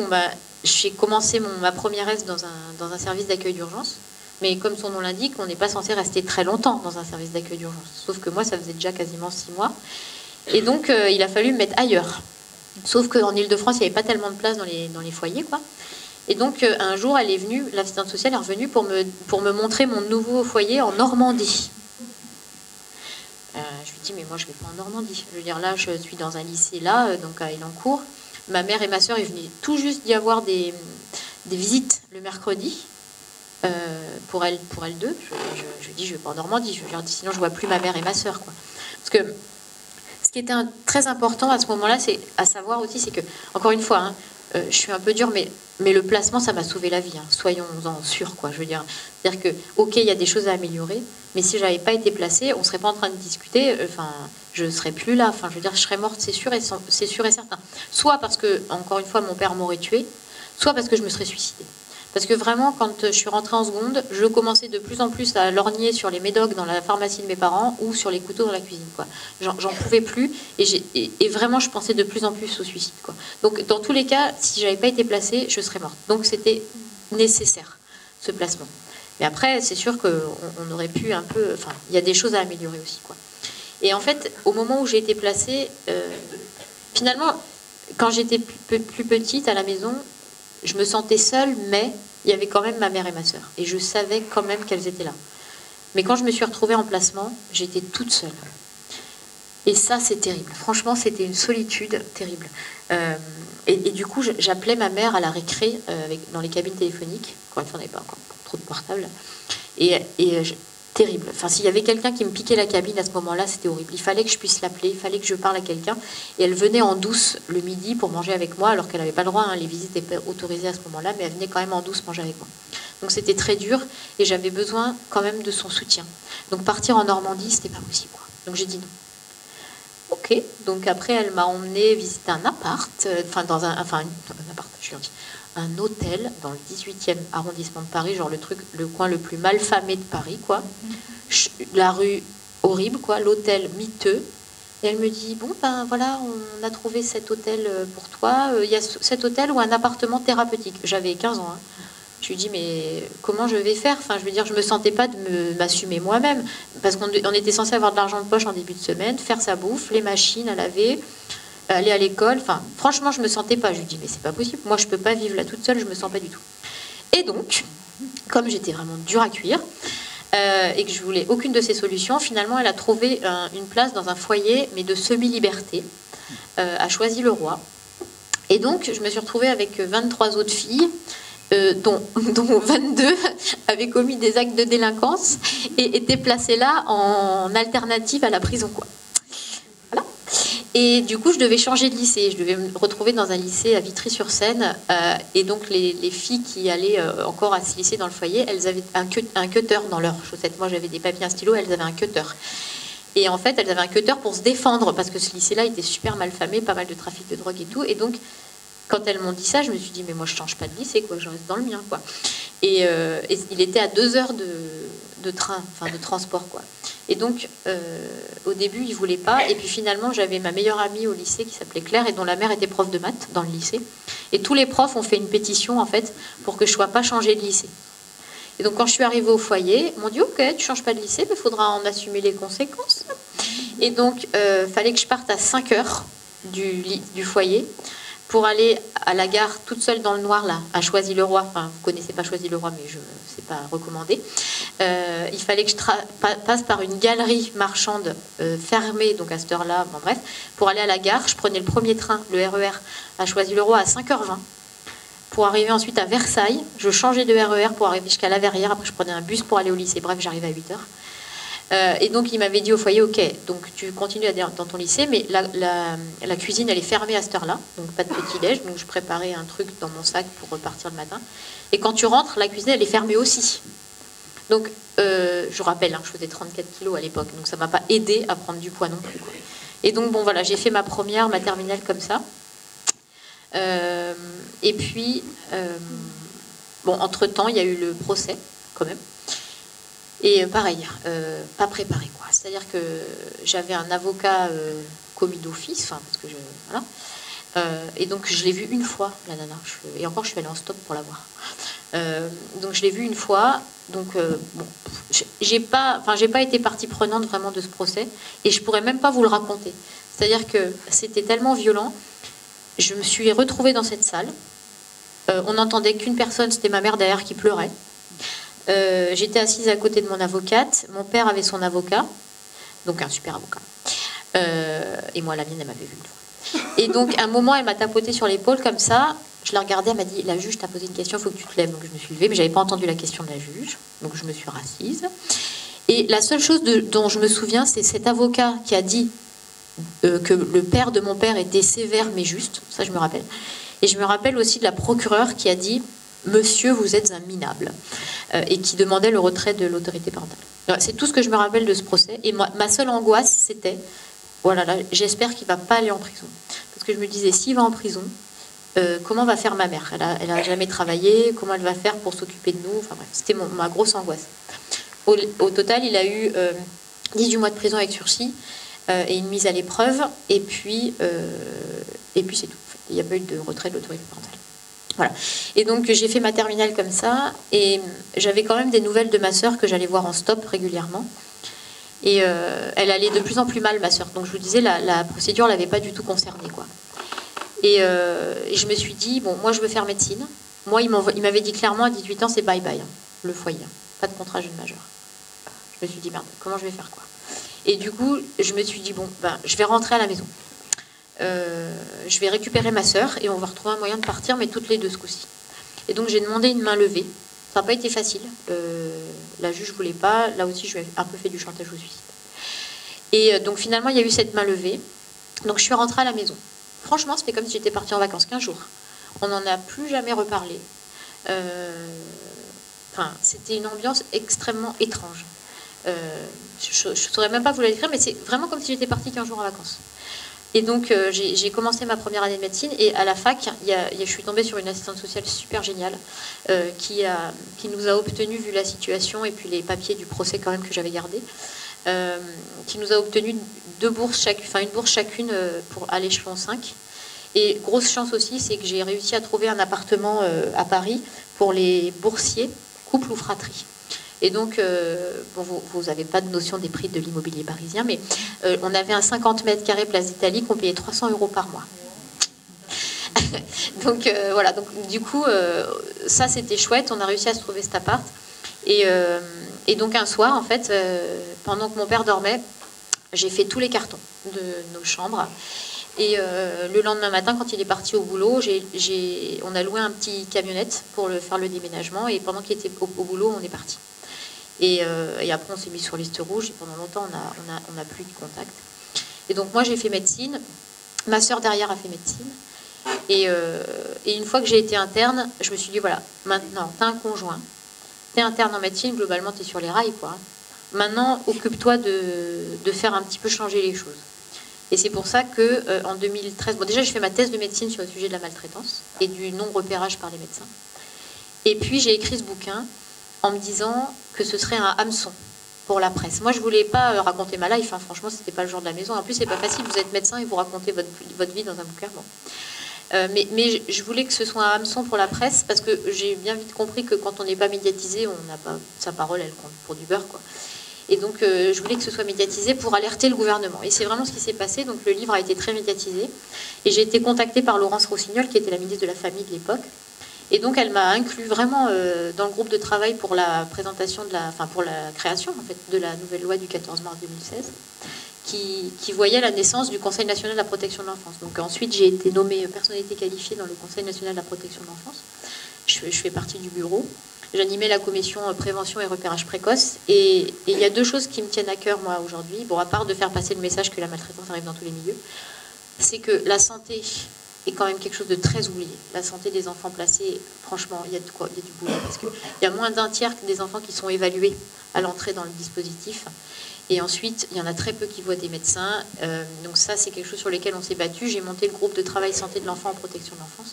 j'ai commencé ma première S dans un service d'accueil d'urgence. Mais comme son nom l'indique, on n'est pas censé rester très longtemps dans un service d'accueil d'urgence. Sauf que moi, ça faisait déjà quasiment 6 mois. Et donc, il a fallu me mettre ailleurs. Sauf qu'en Ile-de-France, il n'y avait pas tellement de place dans les foyers, quoi. Et donc, un jour, elle est venue, l'assistante sociale est revenue pour me montrer mon nouveau foyer en Normandie. dis, mais moi, je ne vais pas en Normandie. Je veux dire, là, je suis dans un lycée, là, donc à Elancourt. Ma mère et ma sœur, ils venaient tout juste d'y avoir des visites le mercredi. Pour elles deux. Je dis, je ne vais pas en Normandie. Je leur dis, sinon, je ne vois plus ma mère et ma sœur, quoi. Parce que ce qui était très important à ce moment-là, c'est à savoir aussi, c'est que, encore une fois, hein, je suis un peu dure, mais le placement, ça m'a sauvé la vie. Hein, soyons-en sûrs, quoi. Je veux dire, c'est-à-dire que, ok, il y a des choses à améliorer, mais si j'avais pas été placée, on serait pas en train de discuter. Enfin, je serais plus là. Enfin, je veux dire, je serais morte, c'est sûr et certain. Soit parce que, encore une fois, mon père m'aurait tuée, soit parce que je me serais suicidée. Parce que vraiment, quand je suis rentrée en seconde, je commençais de plus en plus à lorgner sur les médocs dans la pharmacie de mes parents ou sur les couteaux dans la cuisine, quoi. J'en pouvais plus et vraiment, je pensais de plus en plus au suicide, quoi. Donc, dans tous les cas, si j'avais pas été placée, je serais morte. Donc, c'était nécessaire, ce placement. Mais après, c'est sûr qu'on aurait pu un peu... Enfin, il y a des choses à améliorer aussi, quoi. Et en fait, au moment où j'ai été placée, finalement, quand j'étais plus petite à la maison, je me sentais seule, mais il y avait quand même ma mère et ma sœur. Et je savais quand même qu'elles étaient là. Mais quand je me suis retrouvée en placement, j'étais toute seule. Et ça, c'est terrible. Franchement, c'était une solitude terrible. Et du coup, j'appelais ma mère à la récré dans les cabines téléphoniques. Encore une fois, on n'avait pas encore trop de portables. Terrible. Enfin, s'il y avait quelqu'un qui me piquait la cabine à ce moment-là, c'était horrible. Il fallait que je puisse l'appeler, il fallait que je parle à quelqu'un. Et elle venait en douce le midi pour manger avec moi, alors qu'elle n'avait pas le droit, hein, les visites n'étaient pas autorisées à ce moment-là, mais elle venait quand même en douce manger avec moi. Donc c'était très dur et j'avais besoin quand même de son soutien. Donc partir en Normandie, c'était pas possible, quoi. Donc j'ai dit non. Ok, donc après elle m'a emmenée visiter un appart, un appart, je suis gentille, un hôtel dans le 18e arrondissement de Paris, genre le coin le plus mal famé de Paris, quoi. La rue horrible, quoi, l'hôtel miteux. Et elle me dit, bon, ben voilà, on a trouvé cet hôtel pour toi. Il y a cet hôtel ou un appartement thérapeutique. J'avais 15 ans, hein. Je lui dis, mais comment je vais faire? Enfin, je veux dire, je ne me sentais pas de m'assumer moi-même. Parce qu'on était censé avoir de l'argent de poche en début de semaine, faire sa bouffe, les machines à laver, aller à l'école. Enfin, franchement, je ne me sentais pas. Je lui dis, mais c'est pas possible. Moi, je ne peux pas vivre là toute seule, je ne me sens pas du tout. Et donc, comme j'étais vraiment dure à cuire, et que je voulais aucune de ces solutions, finalement, elle a trouvé une place dans un foyer, mais de semi-liberté, à Choisy-le-Roi. Et donc, je me suis retrouvée avec 23 autres filles, dont 22 avaient commis des actes de délinquance et étaient placées là en alternative à la prison, quoi. Voilà. Et du coup, je devais changer de lycée. Je devais me retrouver dans un lycée à Vitry-sur-Seine. Et donc, les filles qui allaient encore à ce lycée dans le foyer, elles avaient un cutter dans leurs chaussettes. Moi, j'avais des papiers, un stylo, elles avaient un cutter. Et en fait, elles avaient un cutter pour se défendre, parce que ce lycée-là était super mal famé, pas mal de trafic de drogue et tout. Et donc, quand elles m'ont dit ça, je me suis dit, mais moi, je change pas de lycée, quoi, je reste dans le mien, quoi. Et il était à 2 heures de train, enfin de transport, quoi. Et donc, au début, ils ne voulaient pas. Et puis finalement, j'avais ma meilleure amie au lycée qui s'appelait Claire et dont la mère était prof de maths dans le lycée. Et tous les profs ont fait une pétition, en fait, pour que je ne sois pas changée de lycée. Et donc, quand je suis arrivée au foyer, ils m'ont dit, OK, tu ne changes pas de lycée, mais il faudra en assumer les conséquences. Et donc, il fallait que je parte à 5 heures du foyer pour aller à la gare toute seule dans le noir, là, à Choisy-le-Roi. Enfin, vous ne connaissez pas Choisy-le-Roi, mais je ne sais pas recommander. Il fallait que je passe par une galerie marchande fermée, donc à cette heure-là, bon, bref, pour aller à la gare. Je prenais le premier train, le RER, à Choisy-le-Roi à 5h20, pour arriver ensuite à Versailles. Je changeais de RER pour arriver jusqu'à La Verrière. Après, je prenais un bus pour aller au lycée. Bref, j'arrivais à 8h. Et donc, il m'avait dit au foyer, OK, donc tu continues à aller dans ton lycée, mais la cuisine, elle est fermée à cette heure-là, donc pas de petit-déj. Donc, je préparais un truc dans mon sac pour repartir le matin. Et quand tu rentres, la cuisine, elle est fermée aussi. Donc, je rappelle, hein, je faisais 34 kilos à l'époque, donc ça ne m'a pas aidé à prendre du poids non plus, quoi. Et donc, bon, voilà, j'ai fait ma terminale comme ça. Et puis, bon, entre-temps, il y a eu le procès, quand même. Et pareil, pas préparé, quoi. C'est-à-dire que j'avais un avocat commis d'office, enfin, parce que voilà. Et donc, je l'ai vu une fois, la nana. Et encore, je suis allée en stop pour la voir. Donc, je l'ai vu une fois. Donc, bon, j'ai pas été partie prenante vraiment de ce procès. Et je pourrais même pas vous le raconter. C'est-à-dire que c'était tellement violent. Je me suis retrouvée dans cette salle. On n'entendait qu'une personne, c'était ma mère derrière qui pleurait. J'étais assise à côté de mon avocate. Mon père avait son avocat, donc un super avocat. Et moi, la mienne, elle m'avait vu une fois. Et donc, à un moment, elle m'a tapoté sur l'épaule comme ça. Je la regardais, elle m'a dit, la juge t'a posé une question, il faut que tu te lèves. Donc, je me suis levée, mais je n'avais pas entendu la question de la juge. Donc, je me suis rassise. Et la seule chose dont je me souviens, c'est cet avocat qui a dit que le père de mon père était sévère mais juste. Ça, je me rappelle. Et je me rappelle aussi de la procureure qui a dit « Monsieur, vous êtes un minable » et qui demandait le retrait de l'autorité parentale. C'est tout ce que je me rappelle de ce procès. Et moi, ma seule angoisse, c'était « Voilà, là, j'espère qu'il ne va pas aller en prison. » Parce que je me disais, s'il va en prison, comment va faire ma mère? Elle a jamais travaillé, comment elle va faire pour s'occuper de nous? Enfin bref, c'était ma grosse angoisse. Au total, il a eu 18 mois de prison avec sursis et une mise à l'épreuve. Et puis c'est tout. Il n'y a pas eu de retrait de l'autorité parentale. Voilà. Et donc, j'ai fait ma terminale comme ça. Et j'avais quand même des nouvelles de ma sœur que j'allais voir en stop régulièrement. Et elle allait de plus en plus mal, ma sœur. Donc, je vous disais, la procédure ne l'avait pas du tout concernée, quoi. Et je me suis dit, bon, moi, je veux faire médecine. Moi, il m'avait dit clairement, à 18 ans, c'est bye-bye, hein, le foyer. Pas de contrat jeune majeur. Je me suis dit, merde, comment je vais faire, quoi? Et du coup, je me suis dit, bon, je vais rentrer à la maison. Je vais récupérer ma sœur et on va retrouver un moyen de partir, mais toutes les deux ce coup-ci. Et donc j'ai demandé une main levée. Ça n'a pas été facile. La juge ne voulait pas. Là aussi, je lui ai un peu fait du chantage au suicide. Et donc finalement, il y a eu cette main levée. Donc je suis rentrée à la maison. Franchement, c'était comme si j'étais partie en vacances 15 jours. On n'en a plus jamais reparlé. C'était une ambiance extrêmement étrange. Je ne saurais même pas vous la décrire, mais c'est vraiment comme si j'étais partie 15 jours en vacances. Et donc, j'ai commencé ma première année de médecine et à la fac, je suis tombée sur une assistante sociale super géniale qui nous a obtenu, vu la situation et puis les papiers du procès quand même que j'avais gardés, qui nous a obtenu une bourse chacune à l'échelon 5. Et grosse chance aussi, c'est que j'ai réussi à trouver un appartement à Paris pour les boursiers, couple ou fratrie. Et donc, vous n'avez pas de notion des prix de l'immobilier parisien, mais on avait un 50 mètres carrés place d'Italie qu'on payait 300 € par mois. Donc, voilà. Donc, du coup, ça, c'était chouette. On a réussi à se trouver cet appart. Et donc, un soir, en fait, pendant que mon père dormait, j'ai fait tous les cartons de nos chambres. Et le lendemain matin, quand il est parti au boulot, on a loué un petit camionnette pour faire le déménagement. Et pendant qu'il était au boulot, on est parti. Et après, on s'est mis sur liste rouge et pendant longtemps, on n'a plus de contact. Et donc, moi, j'ai fait médecine. Ma sœur, derrière, a fait médecine. Et une fois que j'ai été interne, je me suis dit, voilà, maintenant, tu as un conjoint. Tu es interne en médecine, globalement, tu es sur les rails, quoi. Maintenant, occupe-toi de faire un petit peu changer les choses. Et c'est pour ça qu'en 2013, bon, déjà, j'ai fait ma thèse de médecine sur le sujet de la maltraitance et du non-repérage par les médecins. Et puis, j'ai écrit ce bouquin en me disant que ce serait un hameçon pour la presse. Moi, je voulais pas raconter ma life, hein. Franchement, c'était pas le genre de la maison. En plus, c'est pas facile, vous êtes médecin et vous racontez votre vie dans un bouquin. Bon. Mais je voulais que ce soit un hameçon pour la presse parce que j'ai bien vite compris que quand on n'est pas médiatisé, on n'a pas sa parole, elle compte pour du beurre, quoi. Et donc, je voulais que ce soit médiatisé pour alerter le gouvernement. Et c'est vraiment ce qui s'est passé. Donc, le livre a été très médiatisé. Et j'ai été contactée par Laurence Rossignol, qui était la ministre de la Famille de l'époque. Et donc, elle m'a inclus vraiment dans le groupe de travail pour la présentation pour la création en fait, de la nouvelle loi du 14 mars 2016, qui voyait la naissance du Conseil national de la protection de l'enfance. Donc, ensuite, j'ai été nommée personnalité qualifiée dans le Conseil national de la protection de l'enfance. Je fais partie du bureau. J'animais la commission prévention et repérage précoce. Et il y a deux choses qui me tiennent à cœur, moi, aujourd'hui. Bon, à part de faire passer le message que la maltraitance arrive dans tous les milieux, c'est que la santé est quand même quelque chose de très oublié. La santé des enfants placés, franchement, il y a de quoi, il y a du boulot. Parce qu'il y a moins d'un tiers des enfants qui sont évalués à l'entrée dans le dispositif. Et ensuite, il y en a très peu qui voient des médecins. Donc ça, c'est quelque chose sur lequel on s'est battu. J'ai monté le groupe de travail santé de l'enfant en protection de l'enfance.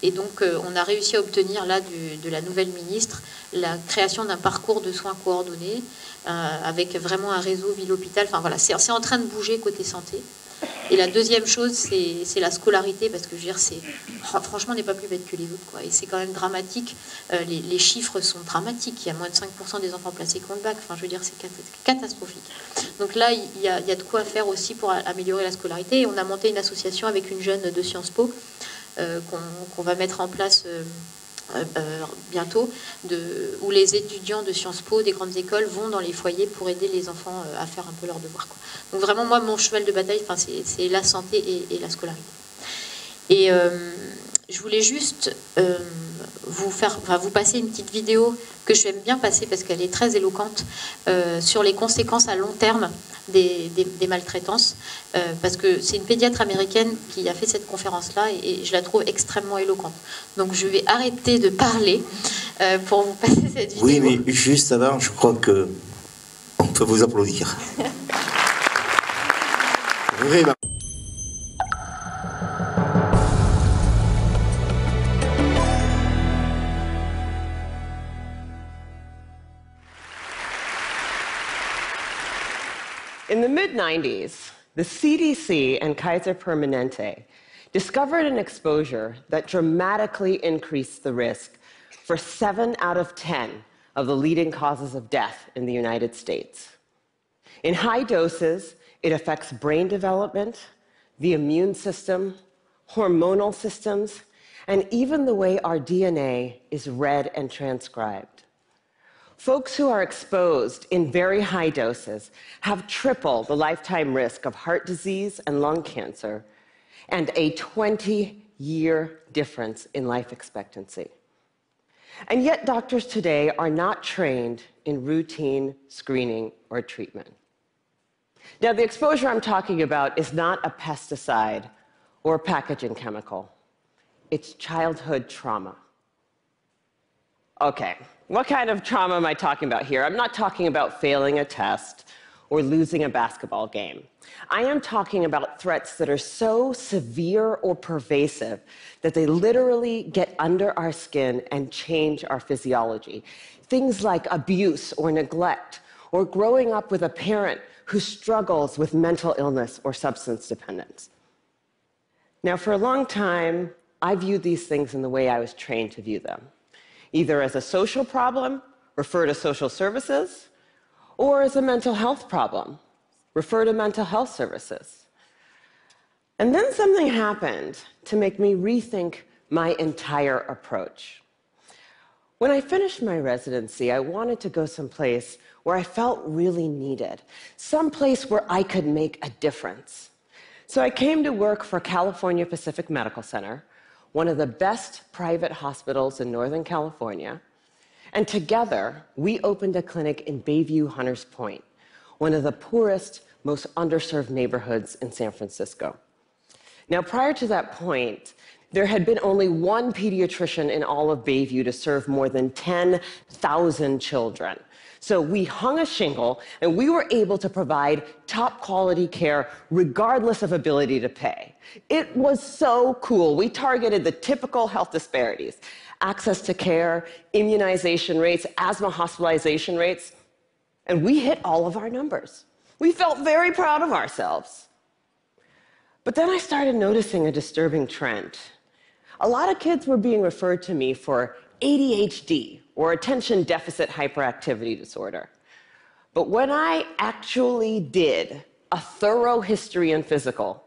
Et donc, on a réussi à obtenir, là, de la nouvelle ministre, la création d'un parcours de soins coordonnés, avec vraiment un réseau ville-hôpital. Enfin, voilà, c'est en train de bouger côté santé. Et la deuxième chose, c'est la scolarité, parce que je veux dire, franchement, on n'est pas plus bête que les autres, quoi. Et c'est quand même dramatique. Les chiffres sont dramatiques. Il y a moins de 5% des enfants placés qui ont le bac. Enfin, je veux dire, c'est catastrophique. Donc là, il y a de quoi faire aussi pour améliorer la scolarité. Et on a monté une association avec une jeune de Sciences Po qu'on va mettre en place bientôt, où les étudiants de Sciences Po, des grandes écoles, vont dans les foyers pour aider les enfants à faire un peu leurs devoirs, quoi. Donc vraiment, moi, mon cheval de bataille, c'est la santé et la scolarité. Et je voulais juste vous passer une petite vidéo que je aime bien passer parce qu'elle est très éloquente sur les conséquences à long terme des maltraitances, parce que c'est une pédiatre américaine qui a fait cette conférence-là et je la trouve extrêmement éloquente. Donc je vais arrêter de parler pour vous passer cette vidéo. Oui, mais juste avant, je crois que on peut vous applaudir. Vraiment. In the mid-90s, the CDC and Kaiser Permanente discovered an exposure that dramatically increased the risk for 7 out of 10 of the leading causes of death in the United States. In high doses, it affects brain development, the immune system, hormonal systems, and even the way our DNA is read and transcribed. Folks who are exposed in very high doses have triple the lifetime risk of heart disease and lung cancer, and a 20-year difference in life expectancy. And yet doctors today are not trained in routine screening or treatment. Now, the exposure I'm talking about is not a pesticide or a packaging chemical. It's childhood trauma. Okay, what kind of trauma am I talking about here? I'm not talking about failing a test or losing a basketball game. I am talking about threats that are so severe or pervasive that they literally get under our skin and change our physiology. Things like abuse or neglect, or growing up with a parent who struggles with mental illness or substance dependence. Now, for a long time, I viewed these things in the way I was trained to view them, either as a social problem, refer to social services, or as a mental health problem, refer to mental health services. And then something happened to make me rethink my entire approach. When I finished my residency, I wanted to go someplace where I felt really needed, someplace where I could make a difference. So I came to work for California Pacific Medical Center, one of the best private hospitals in Northern California, and together we opened a clinic in Bayview Hunters Point, one of the poorest, most underserved neighborhoods in San Francisco. Now, prior to that point, there had been only one pediatrician in all of Bayview to serve more than 10,000 children. So we hung a shingle, and we were able to provide top quality care regardless of ability to pay. It was so cool. We targeted the typical health disparities: access to care, immunization rates, asthma hospitalization rates, and we hit all of our numbers. We felt very proud of ourselves. But then I started noticing a disturbing trend. A lot of kids were being referred to me for ADHD, or attention deficit hyperactivity disorder. But when I actually did a thorough history and physical,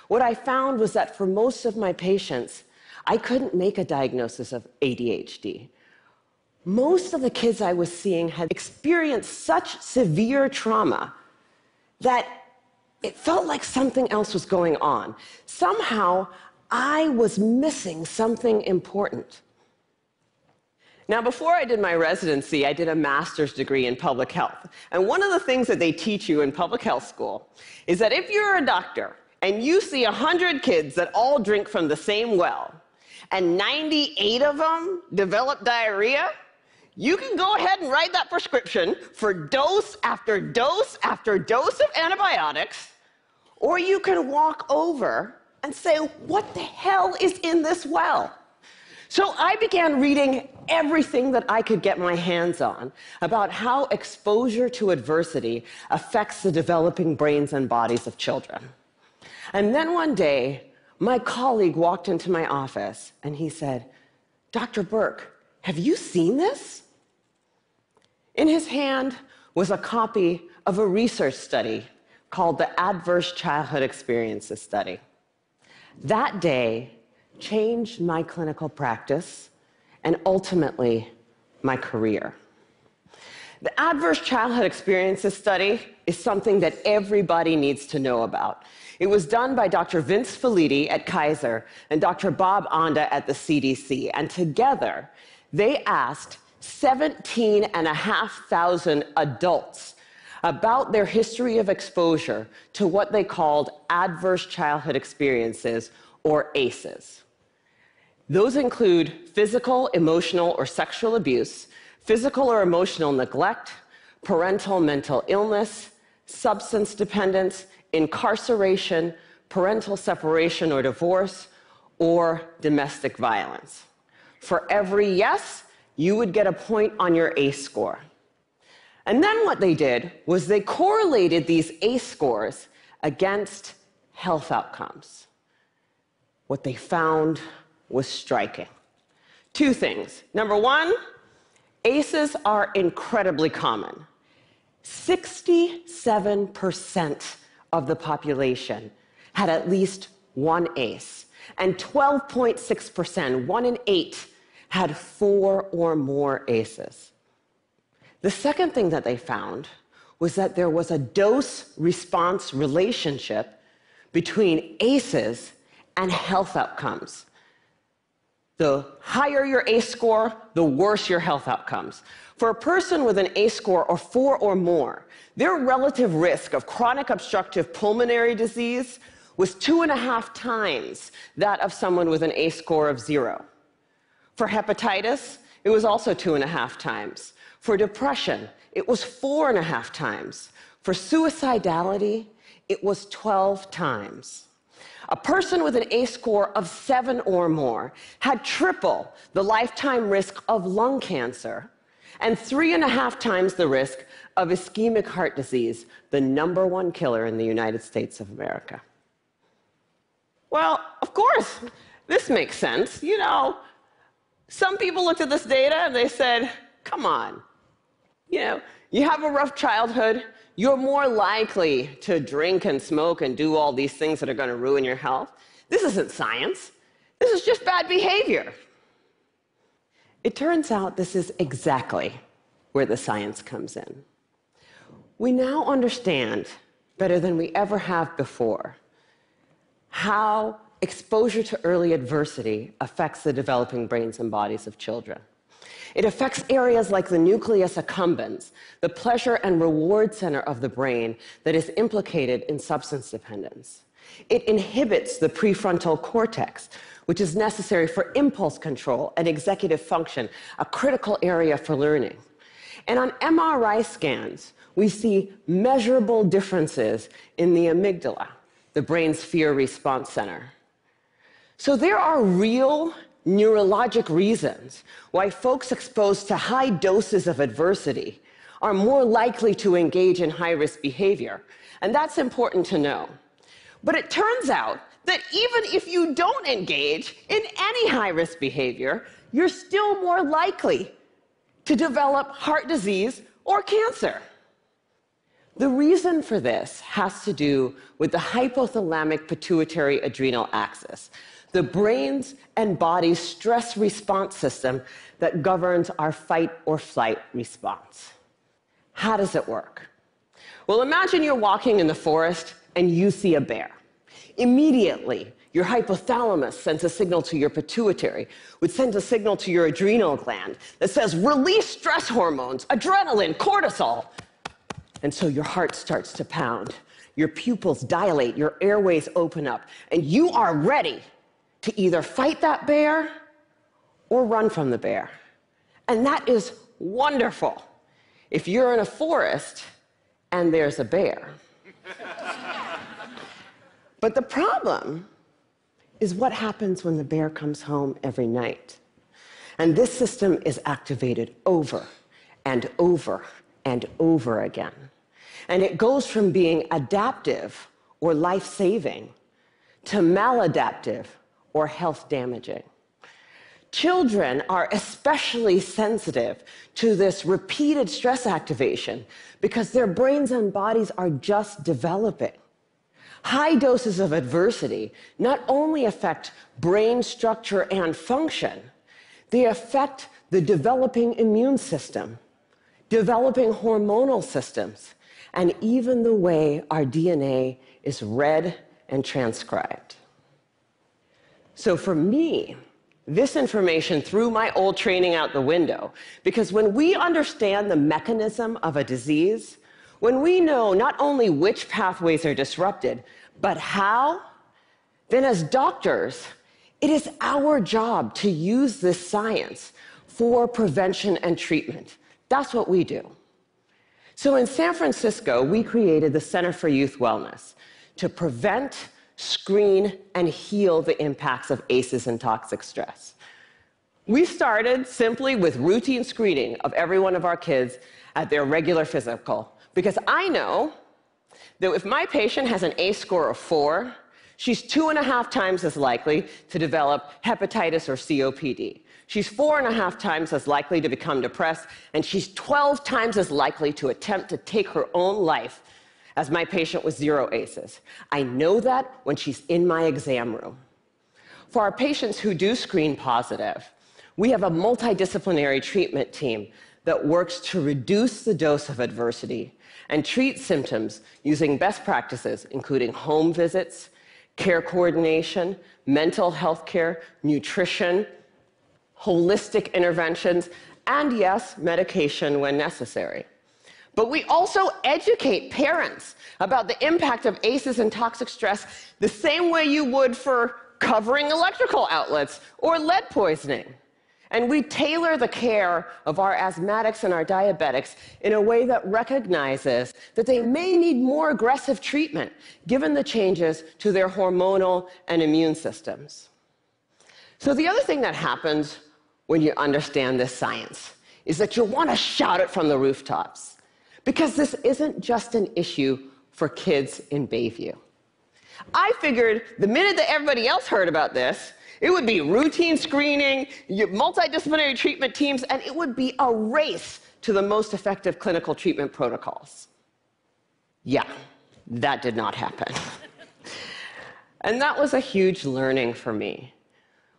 what I found was that for most of my patients, I couldn't make a diagnosis of ADHD. Most of the kids I was seeing had experienced such severe trauma that it felt like something else was going on. Somehow, I was missing something important. Now, before I did my residency, I did a master's degree in public health. And one of the things that they teach you in public health school is that if you're a doctor and you see 100 kids that all drink from the same well, and 98 of them develop diarrhea, you can go ahead and write that prescription for dose after dose after dose of antibiotics, or you can walk over and say, what the hell is in this well? So I began reading everything that I could get my hands on about how exposure to adversity affects the developing brains and bodies of children. And then one day, my colleague walked into my office and he said, Dr. Burke, have you seen this? In his hand was a copy of a research study called the Adverse Childhood Experiences Study. That day changed my clinical practice and ultimately, my career. The Adverse Childhood Experiences Study is something that everybody needs to know about. It was done by Dr. Vince Felitti at Kaiser and Dr. Bob Onda at the CDC, and together they asked 17,500 adults about their history of exposure to what they called adverse childhood experiences, or ACEs. Those include physical, emotional, or sexual abuse, physical or emotional neglect, parental mental illness, substance dependence, incarceration, parental separation or divorce, or domestic violence. For every yes, you would get a point on your ACE score. And then what they did was they correlated these ACE scores against health outcomes. What they found was striking. Two things. Number one, ACEs are incredibly common. 67% of the population had at least one ACE, and 12.6%, 1 in 8, had 4 or more ACEs. The second thing that they found was that there was a dose-response relationship between ACEs and health outcomes. The higher your ACE score, the worse your health outcomes. For a person with an ACE score of 4 or more, their relative risk of chronic obstructive pulmonary disease was 2.5 times that of someone with an ACE score of 0. For hepatitis, it was also 2.5 times. For depression, it was 4.5 times. For suicidality, it was 12 times. A person with an ACE score of 7 or more had triple the lifetime risk of lung cancer and 3.5 times the risk of ischemic heart disease, the #1 killer in the United States of America. Well, of course, this makes sense. You know, some people looked at this data and they said, come on, you have a rough childhood, you're more likely to drink and smoke and do all these things that are going to ruin your health. This isn't science. This is just bad behavior. It turns out this is exactly where the science comes in. We now understand, better than we ever have before, how exposure to early adversity affects the developing brains and bodies of children. It affects areas like the nucleus accumbens, the pleasure and reward center of the brain that is implicated in substance dependence. It inhibits the prefrontal cortex, which is necessary for impulse control and executive function, a critical area for learning. And on MRI scans, we see measurable differences in the amygdala, the brain's fear response center. So there are real neurologic reasons why folks exposed to high doses of adversity are more likely to engage in high-risk behavior. And that's important to know. But it turns out that even if you don't engage in any high-risk behavior, you're still more likely to develop heart disease or cancer. The reason for this has to do with the hypothalamic pituitary adrenal axis, the brain's and body's stress response system that governs our fight or flight response. How does it work? Well, imagine you're walking in the forest and you see a bear. Immediately, your hypothalamus sends a signal to your pituitary, which sends a signal to your adrenal gland that says, release stress hormones, adrenaline, cortisol. And so your heart starts to pound, your pupils dilate, your airways open up, and you are ready to either fight that bear or run from the bear. And that is wonderful if you're in a forest and there's a bear. But the problem is what happens when the bear comes home every night. And this system is activated over and over and over again. And it goes from being adaptive or life-saving to maladaptive or health-damaging. Children are especially sensitive to this repeated stress activation because their brains and bodies are just developing. High doses of adversity not only affect brain structure and function, They affect the developing immune system, developing hormonal systems, and even the way our DNA is read and transcribed. So for me, this information threw my old training out the window, because when we understand the mechanism of a disease, when we know not only which pathways are disrupted, but how, then as doctors, it is our job to use this science for prevention and treatment. That's what we do. So in San Francisco, we created the Center for Youth Wellness to prevent, screen, and heal the impacts of ACEs and toxic stress. We started simply with routine screening of every one of our kids at their regular physical, because I know that if my patient has an ACE score of 4, she's 2.5 times as likely to develop hepatitis or COPD. She's 4.5 times as likely to become depressed, and she's 12 times as likely to attempt to take her own life as my patient with 0 ACEs. I know that when she's in my exam room. For our patients who do screen positive, we have a multidisciplinary treatment team that works to reduce the dose of adversity and treat symptoms using best practices, including home visits, care coordination, mental health care, nutrition, holistic interventions, and yes, medication when necessary. But we also educate parents about the impact of ACEs and toxic stress the same way you would for covering electrical outlets or lead poisoning. And we tailor the care of our asthmatics and our diabetics in a way that recognizes that they may need more aggressive treatment given the changes to their hormonal and immune systems. So the other thing that happens when you understand this science is that you'll want to shout it from the rooftops, because this isn't just an issue for kids in Bayview. I figured the minute that everybody else heard about this, it would be routine screening, multidisciplinary treatment teams, and it would be a race to the most effective clinical treatment protocols. Yeah, that did not happen. And that was a huge learning for me.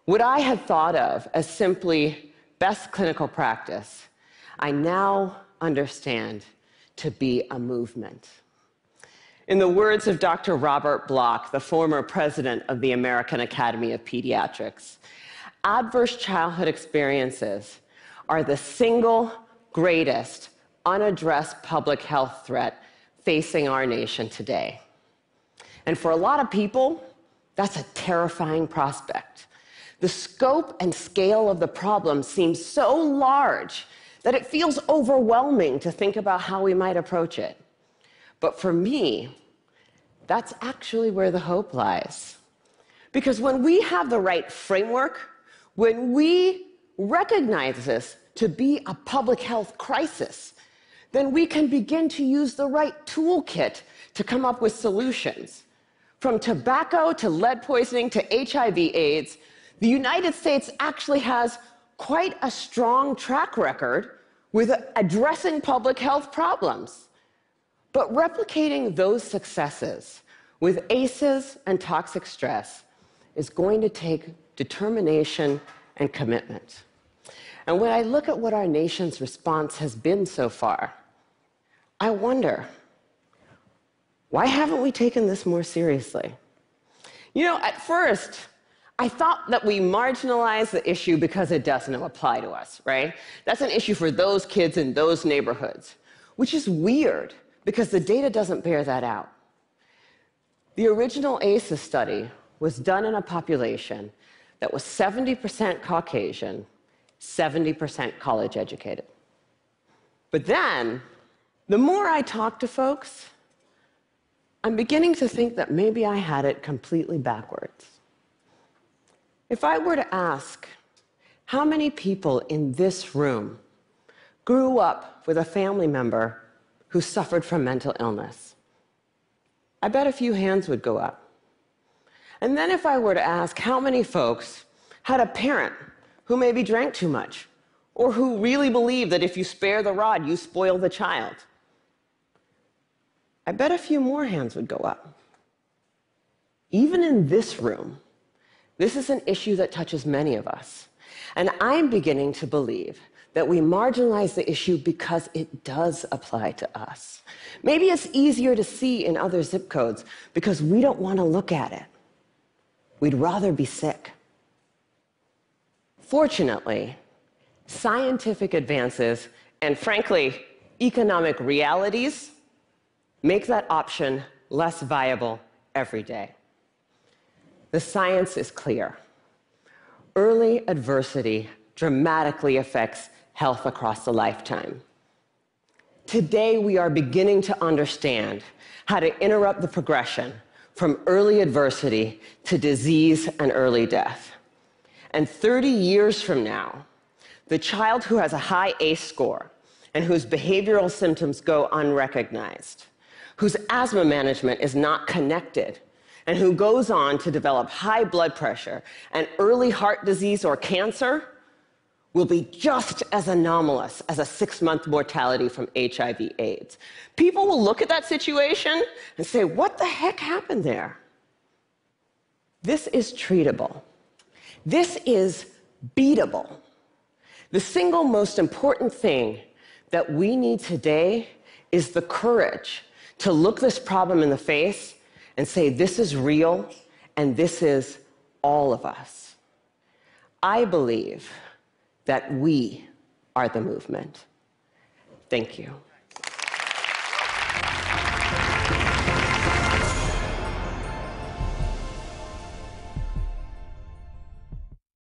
What I had thought of as simply best clinical practice, I now understand to be a movement. In the words of Dr. Robert Block, the former president of the American Academy of Pediatrics, adverse childhood experiences are the single greatest unaddressed public health threat facing our nation today. And for a lot of people, that's a terrifying prospect. The scope and scale of the problem seems so large that it feels overwhelming to think about how we might approach it. But for me, that's actually where the hope lies. Because when we have the right framework, when we recognize this to be a public health crisis, then we can begin to use the right toolkit to come up with solutions. From tobacco to lead poisoning to HIV/AIDS, the United States actually has quite a strong track record with addressing public health problems. But replicating those successes with ACEs and toxic stress is going to take determination and commitment. And when I look at what our nation's response has been so far, I wonder, why haven't we taken this more seriously? You know, at first, I thought that we marginalized the issue because it doesn't apply to us, right? That's an issue for those kids in those neighborhoods, which is weird because the data doesn't bear that out. The original ACEs study was done in a population that was 70% Caucasian, 70% college educated. But then, the more I talk to folks, I'm beginning to think that maybe I had it completely backwards. If I were to ask how many people in this room grew up with a family member who suffered from mental illness, I bet a few hands would go up. And then if I were to ask how many folks had a parent who maybe drank too much, or who really believed that if you spare the rod, you spoil the child, I bet a few more hands would go up. Even in this room, this is an issue that touches many of us. And I'm beginning to believe that we marginalize the issue because it does apply to us. Maybe it's easier to see in other zip codes because we don't want to look at it. We'd rather be sick. Fortunately, scientific advances and, frankly, economic realities make that option less viable every day. The science is clear. Early adversity dramatically affects health across the lifetime. Today, we are beginning to understand how to interrupt the progression from early adversity to disease and early death. And 30 years from now, the child who has a high ACE score and whose behavioral symptoms go unrecognized, whose asthma management is not connected, and who goes on to develop high blood pressure and early heart disease or cancer will be just as anomalous as a 6-month mortality from HIV/AIDS. People will look at that situation and say, what the heck happened there? This is treatable. This is beatable. The single most important thing that we need today is the courage to look this problem in the face and say, this is real, and this is all of us. I believe that we are the movement. Thank you.